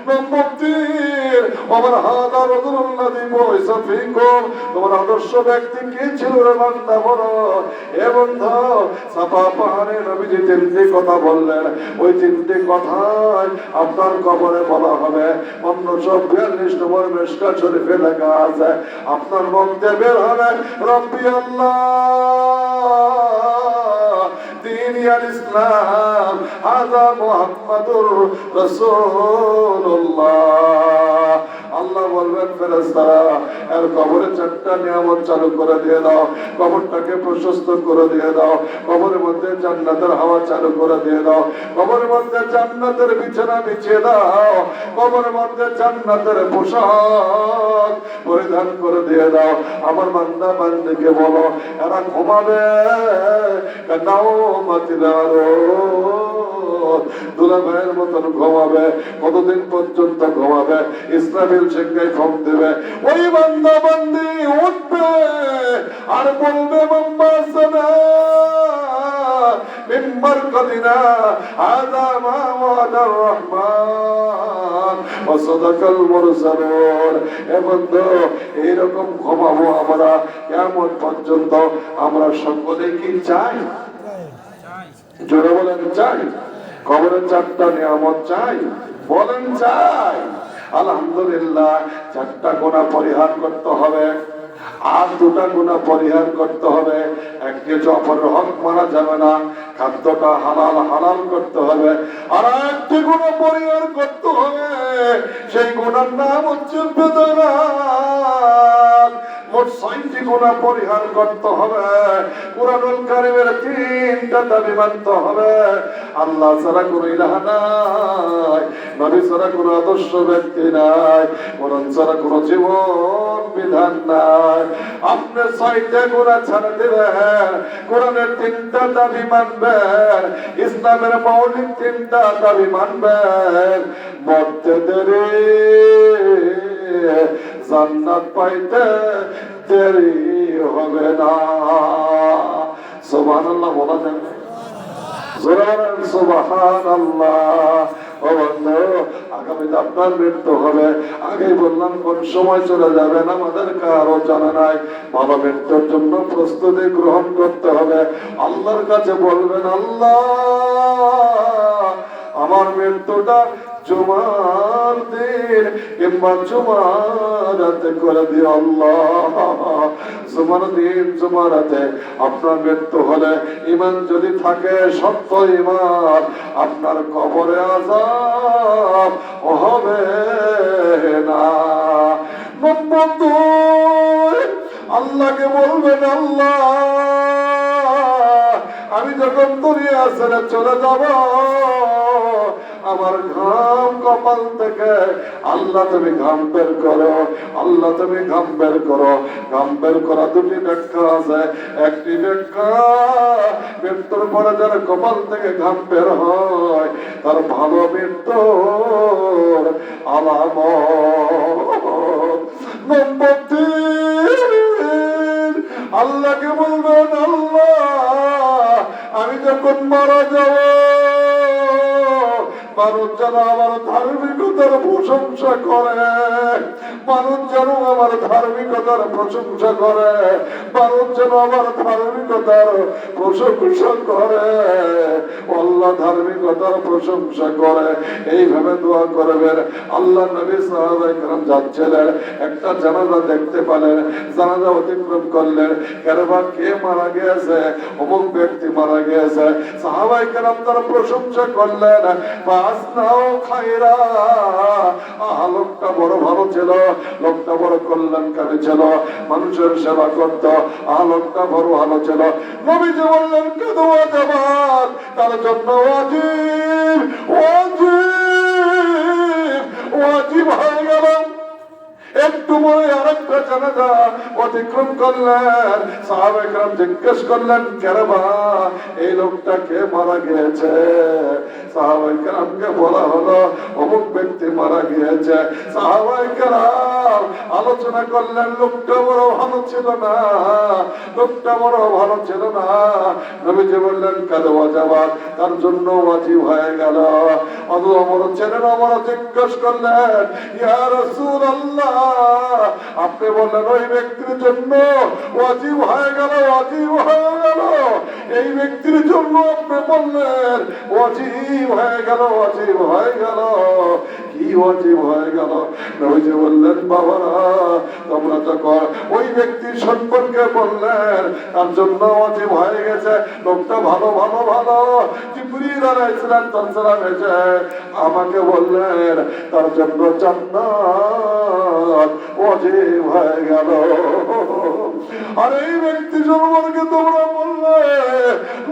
নম্বর 3, আমার হাজার রসুল্লাহি পয়সা ফিকুম, তোমার আদর্শ ব্যক্তি কি ছিল রে বান্দা? বলো। এ বন্ধু, সাফা পাহাড়ে নবীজি 3টি কথা বললেন, ওই 3টি কথাই আপনার কবরে বলা হবে। 1542 নম্বর মিশকাত শরীফে লেখা আছে, আপনার মুখ দিয়ে বের হবে, রব্বি আল্লাহ دين الإسلام هذا محمد رسول الله। আল্লাহ বলবেন ফেরেশতারা এর কবরে 4টা নিয়ামত চালু করে দিয়ে দাও, কবরটাকে প্রশস্ত করে দিয়ে দাও, কবরের মধ্যে জান্নাতের হাওয়া চালু করে দিয়ে দাও, কবরের মধ্যে জান্নাতের বিছানা বিছিয়ে দাও, কবরের মধ্যে জান্নাতের পোশাক পরিধান করে দিয়ে দাও। আমার বান্দা বান্দিকে বলো, এরা ঘুমাবে দুলা ভাইয়ের মতন ঘুমাবে। কতদিন পর্যন্ত ঘুমাবে? ইসরাফিল সিংহায় ফোন দেবে, ওই বান্দা বান্দি উঠবে আর বলবে, মাম্মাসানা মিম্বার কদিনা হাযা মা ওয়াদার রহমান ওয়া সাদাকাল মুরসালুন। এ বন্ধু, এইরকম ঘুমাবো আমরা কিয়ামত পর্যন্ত। আমরা সকলে কি চাই? জোরে বলেন চাই? কবরের 4টা নিয়ামত চাই? বলেন চাই? আলহামদুলিল্লাহ, 4টা গুনাহ পরিহার করতে হবে, আর 2টা গুনাহ পরিহার করতে হবে। এককে অপরের হক মারা যাবে না, খাদ্যটা হালাল করতে হবে। আর একটি গুনাহ পরিহার করতে হবে, সেই গুনার নাম হচ্ছে বেদাত। মোট 6টি গুনাহ পরিহার করতে হবে। কুরআনুল কারীমের 3টা দাবি মানতে হবে। আল্লাহ ছাড়া কোনো ইলাহ নাই, নবী ছাড়া কোনো আদর্শ ব্যক্তি নাই, কোরআন ছাড়া কোনো জীবন বিধান নাই। আপনি 6টা গুনাহ ছাড়া দিবেন, কোরআনের 3টা দাবি মানবেন, ইসলামের মৌলিক 3টা দাবি মানবেন, মরতে দেরি জান্নাত পাইতে দেরি হবে না। সুবহানাল্লাহ বলা যাবে? জোরে বলেন সুবহানাল্লাহ। ও বন্ধু, আগামীতে আপনার মৃত্যু হবে। আগেই বললাম কোন সময় চলে যাবেন আমাদের কারো জানা নাই। ভালো মৃত্যুর জন্য প্রস্তুতি গ্রহণ করতে হবে। আল্লাহর কাছে বলবেন, আল্লাহ আমার মৃত্যুটা জুমার দিন কিংবা জুমার রাতে করে দিও আল্লাহ। জুমার দিন জুমার রাতে আপনার মৃত্যু হলে, ঈমান যদি থাকে, সত্য ঈমান, আপনার কবরে আযাব হবে না। নম্বর 2, আল্লাহকে বলবেন, আল্লাহ আমি যখন দুনিয়া ছেড়ে চলে যাব, আমার ঘাম কপাল থেকে আল্লাহ তুমি ঘাম বের করো, আল্লাহ তুমি ঘাম বের করো। ঘাম বের করা দুটি ব্যাখ্যা আছে। একটি ব্যাখ্যা, মৃত্যুর পরে যার কপাল থেকে ঘাম বের হয় তার ভালো মৃত্যুর আলামত। নম্বর 3, আল্লাহকে বলবেন, আল্লাহ আমি যখন মারা যাব, মানুষ যেন আমার ধার্মিকতার প্রশংসা করে, মানুষ যেন আমার ধার্মিকতার প্রশংসা করে, মানুষ যেন আমার ধার্মিকতার প্রশংসা করে, আল্লাহ ধার্মিকতার প্রশংসা করে। এইভাবে দোয়া করবেন। আল্লাহ নবী সাহাবায়ে কেরাম যাচ্ছিলেন, একটা জানাজা দেখতে পেলেন, জানাজা অতিক্রম করলেন। কেনবা কে মারা গিয়েছে? অমুক ব্যক্তি মারা গিয়েছে। সাহাবায়ে কেরাম তার প্রশংসা করলেন, ফাসনাও খায়রা, লোকটা বড় ভালো ছিল, লোকটা বড় কল্যাণকারী ছিল, মানুষের সেবা করত, লোকটা বড় ভালো ছিল। নবীজি বললেন, কেদো জামাত তার জন্য ওয়াজিব, ওয়াজিব, ওয়াজিব হয়ে গেল। একটু পরে আরেকটা জানাজা অতিক্রম করলেন। সাহাবায়ে কেরাম জিজ্ঞেস করলেন, কেরবা এই লোকটা কে মারা গিয়েছে? সাহাবায়ে কেরামকে বলা হলো, অমুক ব্যক্তি মারা গিয়েছে। সাহাবায়ে কেরাম আলোচনা করলেন, লোকটা বড় ভালো ছিল না, লোকটা বড় ভালো ছিল না। নবীজি বললেন, কাদ ওয়াজাবাত তার জন্য ওয়াজিব হয়ে গেল। আমার ছেলেরা আমার জিজ্ঞেস করলেন, ইয়া রাসূলুল্লাহ আপনি বললেন ওই ব্যক্তির জন্য ওয়াজিব হয়ে গেল, ওয়াজিব হয়ে গেল, এই ব্যক্তির জন্য আপনি বললেন ওয়াজিব হয়ে গেল, ওয়াজিব হয়ে গেল, কি ওয়াজিব হয়ে গেল? নবীজি বললেন, বাবারা তোমরা যখন ওই ব্যক্তির সম্পর্কে বললেন তার জন্য ওয়াজিব হয়ে গেছে, লোকটা ভালো ভালো ভালো, জিবরিল আলাইহিস সালাম এসে আমাকে বললেন তার জন্য জান্নাত ওয়াজিব হয়ে গেল। আর এই ব্যক্তি সম্পর্কে তোমরা বললে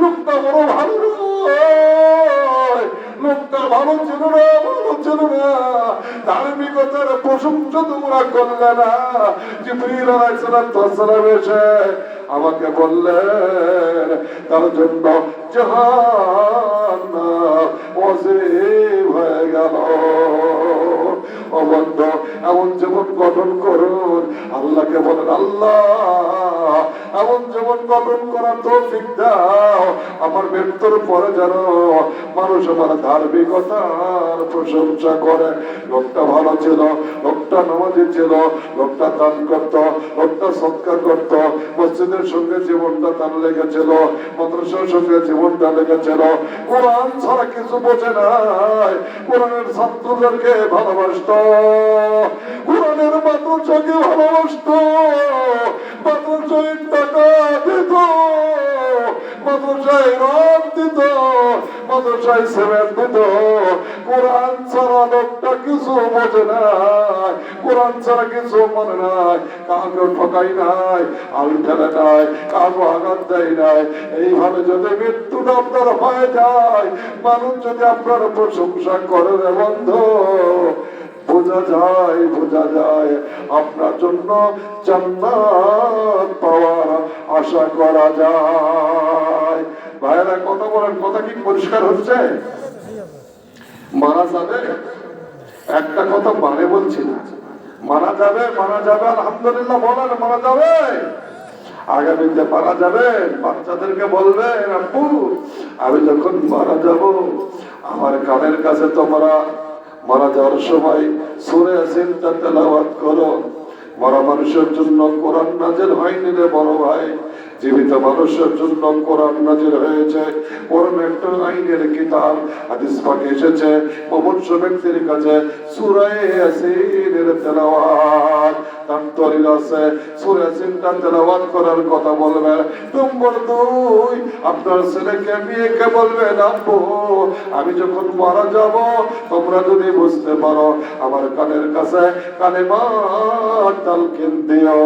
লোকটা বড় ভালো নয়, লোকটা ভালো ছিল না, ভালো ছিল না, ধার্মিকতার প্রশংসা তোমরা করলে না। জিবরিল আলাইহিস সালাম এসে আমাকে বললেন তার জন্য জাহান্নাম ওয়াজিব হয়ে গেল। ও বন্ধু, এমন জীবন গঠন করুন। আল্লাহকে বলেন, আল্লাহ এমন জীবন গঠন করার তৌফিক দাও, আমার মৃত্যুর পরে যেন মানুষ আমার ধার্মিকতার প্রশংসা করে। লোকটা ভালো ছিল, লোকটা নামাজি ছিল, লোকটা দান করত, লোকটা সৎকার করত, মসজিদের সঙ্গে জীবনটা তার লেগেছিল, মাদ্রাসার সঙ্গে জীবনটা লেগেছিল, কোরআন ছাড়া কিছু বোঝে নাই, কোরআনের ছাত্রদেরকে ভালোবাসত, কোরআনের মাদ্রাসাকে ভালোবাসত, মাদ্রাসায় টাকা দিত, মাদ্রাসায় রং দিত, মাদ্রাসায় সিমেন্ট দিত। কোরআন ছাড়া লোকটা কিছু বোঝে নাই, কোরআন ছাড়া কিছু মনে নাই, কাউকে ঠকাই নাই, আল ঠেলে নাই, কাউকে আঘাত দেয় নাই। এইভাবে যদি মৃত্যুটা আপনার হয়ে যায়, মানুষ যদি আপনার প্রশংসা করে রে বন্ধু, বোঝা যায় আপনার জন্য জান্নাত পাওয়ার আশা করা যায়। ভাইরা কথা বলেন, কথা কি পরিষ্কার হচ্ছে? মারা যাবে, একটা কথা মানে বলছি না, মারা যাবে, মারা যাবে, আলহামদুলিল্লাহ বলেন, মারা যাবে, আগামীতে মারা যাবেন। বাচ্চাদেরকে বলবেন, আব্বু আমি যখন মারা যাব আমার কানের কাছে তোমরা মারা যাওয়ার সময় সূরা ইয়াসিনটা তেলাওয়াত করো। মরা মানুষের জন্য কোরআন নাযিল হয়নি রে বড় ভাই, জীবিত মানুষের জন্য কোরআন নাযিল হয়েছে। কোরআন একটা আইনের কিতাব, হাদিস পাকে এসেছে মুমূর্ষ ব্যক্তির কাছে সূরা ইয়াসিনের তেলাওয়াত তার দলিল আছে, সূরা ইয়াসিনটা তেলাওয়াত করার কথা বলবেন। নম্বর 2, আপনার ছেলেকে মেয়েকে বলবেন, আব্বু আমি যখন মারা যাব তোমরা যদি বুঝতে পারো আমার কানের কাছে কালেমা তালকিন দিও,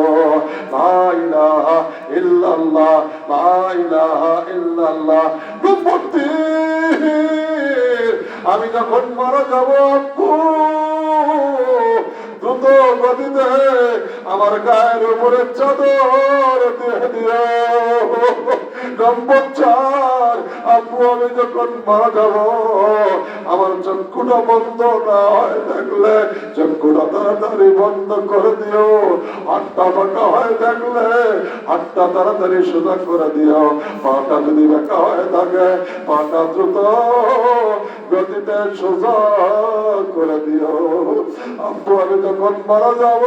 লা ইলাহা ইল্লাল্লাহ ইল্লাল্লাহ লা ইলাহা ইল্লাল্লাহ। নম্বর 3, আমি যখন মারা যাব দ্রুত গতিতে আমার গায়ের উপরে চাদর দিয়ে দিও। নম্বর 4, আব্বু আমি যখন মারা যাব আমার চক্ষুটা বন্ধ না হয় দেখলে চক্ষুটা তাড়াতাড়ি বন্ধ করে দিও। হাতটা বাঁকা হয়ে থাকলে হাতটা তাড়াতাড়ি সোজা করে দিও। পাটা যদি বাঁকা হয়ে থাকে পাটা দ্রুত গতিতে সোজা করে দিও। আব্বু আমি যখন মারা যাব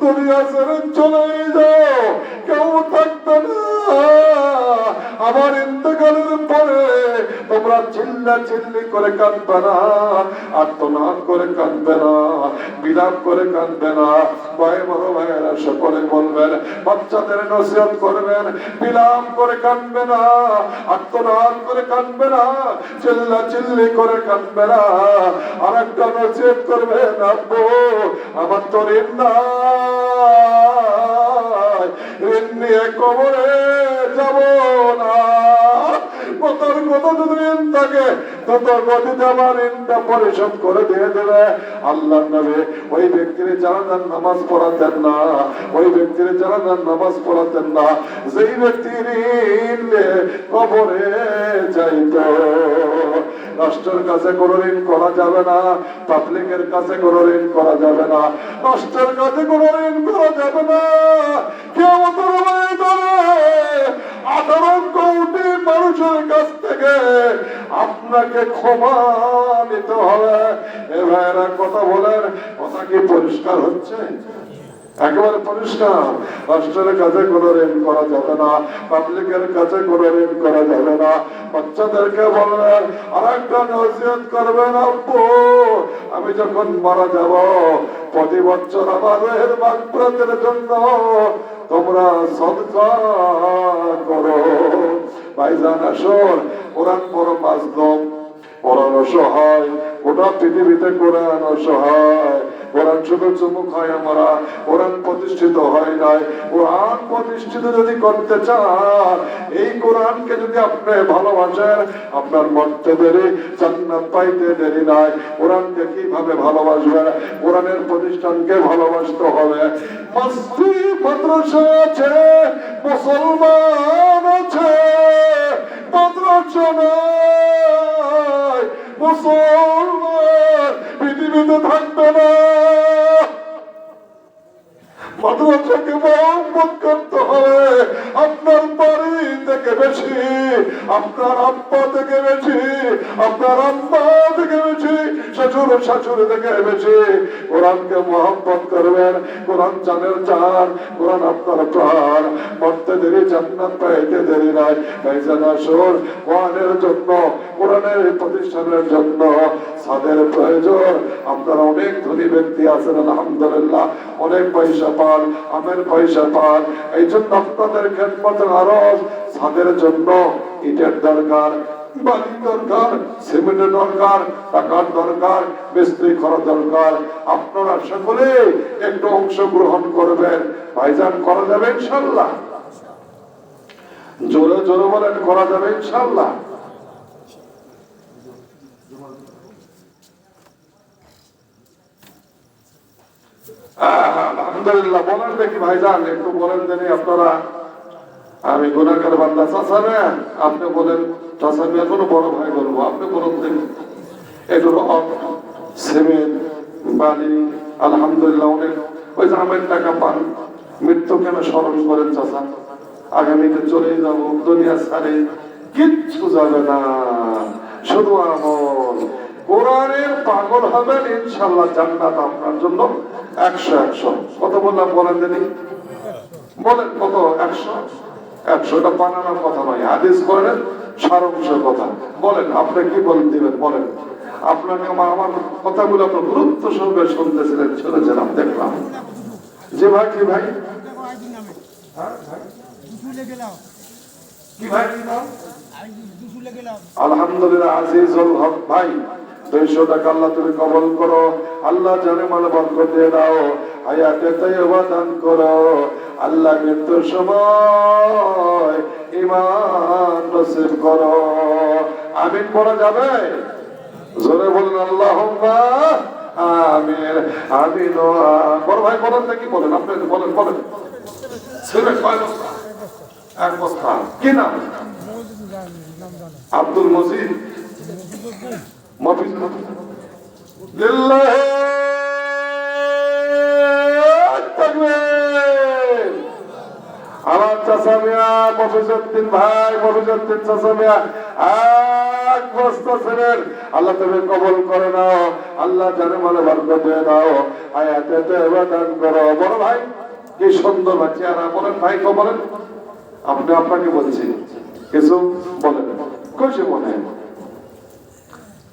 দুনিয়া ছেড়ে চলে যাও, কেউ থাকবে না। আমার ইন্তেকালের পরে তোমরা চিল্লা চিল্লি করে কাঁদবে না, আর্তনাদ করে কাঁদবে না, বিলাপ করে কাঁদবে না। ভাই বড় ভাইয়েরা সকলে বলবেন, বাচ্চাদের নসিহত করবেন, বিলাপ করে কাঁদবে না, আর্তনাদ করে কাঁদবে না, চিল্লা চিল্লি করে কাঁদবে না। আর একটা নসিহত করবেন, আব্বু আমার তো ঋণ নাই, ঋণ নিয়ে কবরে যাব না। কতর কত যদি ঋণ থাকে তত গতিতে আমার ঋণটা পরিশোধ করে দিয়ে দেবে। আল্লাহ নবী ওই ব্যক্তির জানাজার নামাজ পড়াতেন না, ওই ব্যক্তির জানাজার নামাজ পড়াতেন না যেই ব্যক্তি ঋণ কবরে যাইত। রাষ্ট্রের কাছে কোনো ঋণ করা যাবে না, পাবলিকের কাছে কোনো ঋণ করা যাবে না, রাষ্ট্রের কাছে কোনো ঋণ করা যাবে না। কিয়ামতের ময়দানে 18 কোটি মানুষের কাছ থেকে আপনাকে ক্ষমা নিতে হবে। এ ভাইয়েরা কথা বলেন, কথা কি পরিষ্কার হচ্ছে? একেবারে পরিষ্কার। রাষ্ট্রের কাছে কোনো ঋণ করা যাবে না, পাবলিকের কাছে কোনো ঋণ করা যাবে না। বাচ্চাদেরকে বলবেন, আর একটা নসিহত করবেন, আব্বু আমি যখন মারা যাব প্রতি বছর আমাদের মাগফিরাতের জন্য তোমরা সদকা করো। ভাইজান আসল কোরআন পড়ো মাজলুম, কোরআন অসহায়, গোটা পৃথিবীতে কোরআন অসহায়। কোরআন শুধু চুমুক হয় আমরা, কোরআন প্রতিষ্ঠিত হয় নাই। কোরআন প্রতিষ্ঠিত যদি করতে চান, এই কোরআনকে যদি আপনি ভালোবাসেন, আপনার মরতে দেরি, জান্নাত পাইতে দেরি নাই। কোরআনকে কিভাবে ভালোবাসবেন? কোরআনের প্রতিষ্ঠানকে ভালোবাসতে হবে। মসজিদ মাদ্রাসা আছে, মুসলমান আছে, মাদ্রাসা নাই, মুসলমান পৃথিবীতে থাকবে না। মাদ্রাসাকে মহব্বত করতে হবে আপনার বাড়ি থেকে বেশি, আপনার আব্বা থেকে বেশি, আপনার আম্মা থেকে বেশি, শ্বশুর শাশুড়ি থেকে বেশি। কোরআনকে মহব্বত করবেন, কোরআন জানের চান, কোরআন আপনার প্রাণ। মরতে দেরি, জান্নাত পাইতে দেরি নাই। ভাইজান আসুন, কোরআনের জন্য, কোরআনের প্রতিষ্ঠানের জন্য ছাদের প্রয়োজন। আপনারা অনেক ধনী ব্যক্তি আছেন আলহামদুলিল্লাহ, অনেক পয়সা পান, আমের পয়সা পান। এই জন্য আপনাদের খেদমতের আরজ ছাদের জন্য ইটের দরকার, বালি দরকার, সিমেন্টের দরকার, টাকার দরকার, মিস্ত্রি করা দরকার। আপনারা সকলে একটু অংশগ্রহণ করবেন। ভাইজান করা যাবে ইনশাল্লাহ? জোরে জোরে বলেন, করা যাবে ইনশাল্লাহ? আলহামদুলিল্লাহ। বলেন দেখি ভাইজান, একটু বলেন জানি আপনারা। আমি গুনাহগার বান্দা। চাচা না, আপনি বলেন। চাচা আমি এখনো বড় ভাই বলবো, আপনি বলুন দেখি। একটু সিমেন্ট, বালি, আলহামদুলিল্লাহ অনেক। ওই যে আমের টাকা পান, মৃত্যু কেন স্মরণ করেন চাচা? আগামীতে চলে যাব, দুনিয়া ছাড়ে কিচ্ছু যাবে না, শুধু আমল। কোরআনের পাগল হবেন ইনশাআল্লাহ, জান্নাত আপনার জন্য 100-100। কত বললাম বলেন দিদি? বলেন কত? 100? 100টা বানানোর কথা নয়, হাদিস বলেন সারাংশ কথা। বলেন আপনি কি বলেন দিবেন, বলেন। আপনাকে আমার কথাগুলো আপনার গুরুত্ব সহকারে শুনতেছিলেন, শুনেছিলাম, দেখলাম। যে ভাই, কি ভাই? কি ভাই? আলহামদুলিল্লাহ, আজিজুল হক ভাই 200 টাকা আল্লাহ তুমি কবল করো। আল্লাহ জানে মানে বরকত দিয়ে দাও, হায়াতে তাইয়্যিবা দান করো। আল্লাহ মৃত্যুর সময় ঈমান নসিব করো। আমিন বলা যাবে? জোরে বলেন আল্লাহুম্মা আমিন। আমিন। বড় ভাই বলেন নাকি? বলেন আপনি, বলেন বলেন। ছেলে কয় বস্তা? এক বস্তা। কি নাম? আব্দুল মজিদ। মফিজ লিল্লাহি তাকবীর। আমার চাচা মিয়া মফিজউদ্দিন ভাই, মফিজউদ্দিন চাচা মিয়া এক বস্তা ছিলেন। আল্লাহ তুমি কবুল করে নাও, আল্লাহ জানে মানে বরকত দিয়ে দাও, হায়াতে তয়বা দান করো। বড় ভাই কি সুন্দর চেহারা। বলেন ভাই, তো বলেন। আপনি আপনাকে বলছি কিছু বলেন, খুশি মনে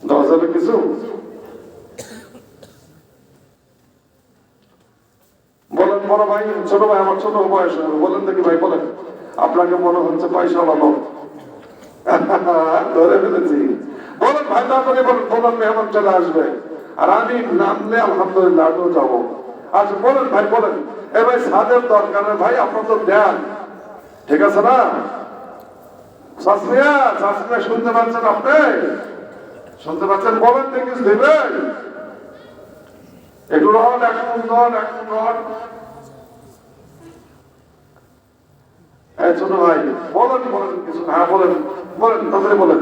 দেওয়া যাবে কিছু? বলেন বড় ভাই, ছোট ভাই, আমার ছোট বয়স, বলেন দেখি ভাই, বলেন। আপনাকে মনে হচ্ছে পয়সা বানো, ধরে ফেলেছি। বলেন ভাই, তাড়াতাড়ি বলেন, বলেন মেহমান চলে আসবে। আর আমি নামলে আলহামদুলিল্লাহ আমিও যাবো। আচ্ছা বলেন ভাই, বলেন। এ ভাই সাদের দরকার নেই ভাই, আপনার তো দেন, ঠিক আছে না? শাসমিয়া, শাসমিয়া শুনতে পাচ্ছেন আপনি? শুনতে পাচ্ছেন? বলেন দেখি কিছু দেবেন? একটু রন, এখন রন, এখন রন। ছোট ভাই বলেন, বলেন কিছু। হ্যাঁ বলেন, বলেন তাড়াতাড়ি বলেন।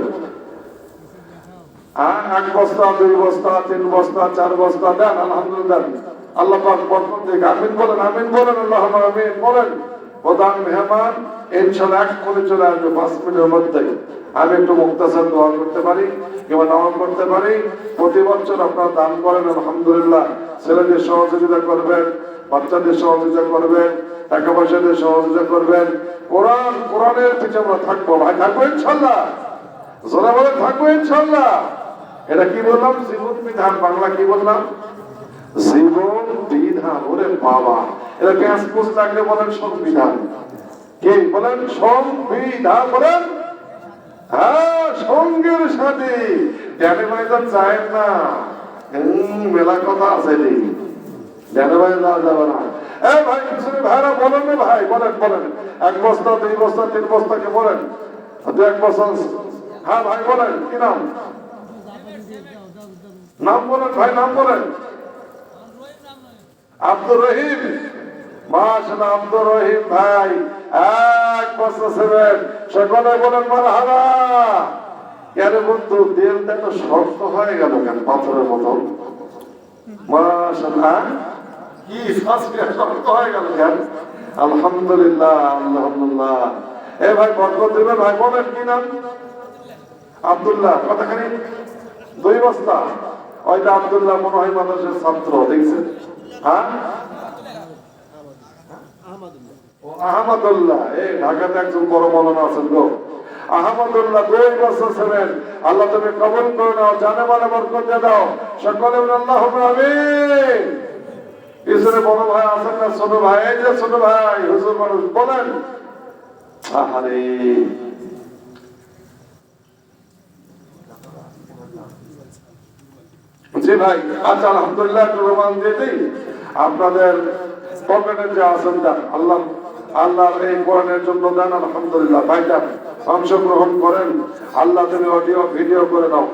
হ্যাঁ, এক বস্তা, দুই বস্তা, তিন বস্তা, চার বস্তা দেন, আলহামদুলিল্লাহ। আল্লাহ পাক বরকত দিক। আমিন বলেন, আমিন বলেন, আল্লাহুম্মা আমিন বলেন। প্রধান মেহমান ইনশাআল্লাহ এক করে চলে আসবে 5 মিনিটের মধ্যে। আমি একটু মুক্তাসার দোয়া করতে পারি কিংবা নামাজ পড়তে পারি। প্রতি বছর আপনারা দান করেন, আলহামদুলিল্লাহ। ছেলেদের সহযোগিতা করবেন, বাচ্চাদের সহযোগিতা করবেন, টাকা পয়সাদের সহযোগিতা করবেন। কোরআনের পিছনে আমরা থাকবো ভাই, থাকবো ইনশাআল্লাহ। জোরে বলে থাকবো ইনশাআল্লাহ। এটা কি বললাম? জীবন বিধান। বাংলা কি বললাম? জীবন বিধান। ওরে বাবা, এটা গ্যাস পোস্ট লাগলে বলেন সংবিধান। কে বলেন? সংবিধান বলেন। হ্যাঁ, সঙ্গের সাথে ড্যানে ময়দান যায় না। মেলা কথা আছে রে, ড্যানে ময়দান যাওয়া যাবে না। এ ভাই পিছনে ভাইরা বলেন না ভাই, বলেন বলেন। এক বস্তা, দুই বস্তা, তিন বস্তাকে বলেন, দু এক বস্তা। হ্যাঁ ভাই বলেন, কি নাম? নাম বলেন ভাই, নাম বলেন। আব্দুর রহিম। মাশাআল্লাহ, আব্দুর রহিম ভাই এক বস্তা ছিলেন। সকলে বলেন মারহাবা। কেন বন্ধু দিলটা তো শক্ত হয়ে গেল কেন, পাথরের মতন? মাশাআল্লাহ, কি শাস্ত্রে শক্ত হয়ে গেল কেন? আলহামদুলিল্লাহ, আলহামদুলিল্লাহ। এ ভাই বরকত দিবেন ভাই, বলেন কি নাম? আব্দুল্লাহ। কতখানি? 2 বস্তা। ওইটা আব্দুল্লাহ মনে হয় মাদ্রাসার ছাত্র, দেখছেন? হ্যাঁ, আহমদুল্লাহ। এই ঢাকাতে একজন বড় মৌলানা আছেন গো, আহমদুল্লাহ। 2 বছর ছিলেন। আল্লাহ তুমি কবুল করে নাও, জানে মানে বরকত দিয়ে দাও। সকলে আল্লাহুম্মা আমিন। পিছনে বড় ভাই আছেন না, ছোট ভাই? এই যে ছোট ভাই, হুজুর মানুষ, বলেন। আহারে জি ভাই। আচ্ছা আলহামদুলিল্লাহ, একটু রোমান দিয়ে দিই। আপনাদের পকেটে যে আছেন দেন, আল্লাহ আল্লাহর এই কোরআনের জন্য দেন, আলহামদুলিল্লাহ। ভাইটা অংশগ্রহণ করেন, আল্লাহ তুমি অডিও ভিডিও করে দাও।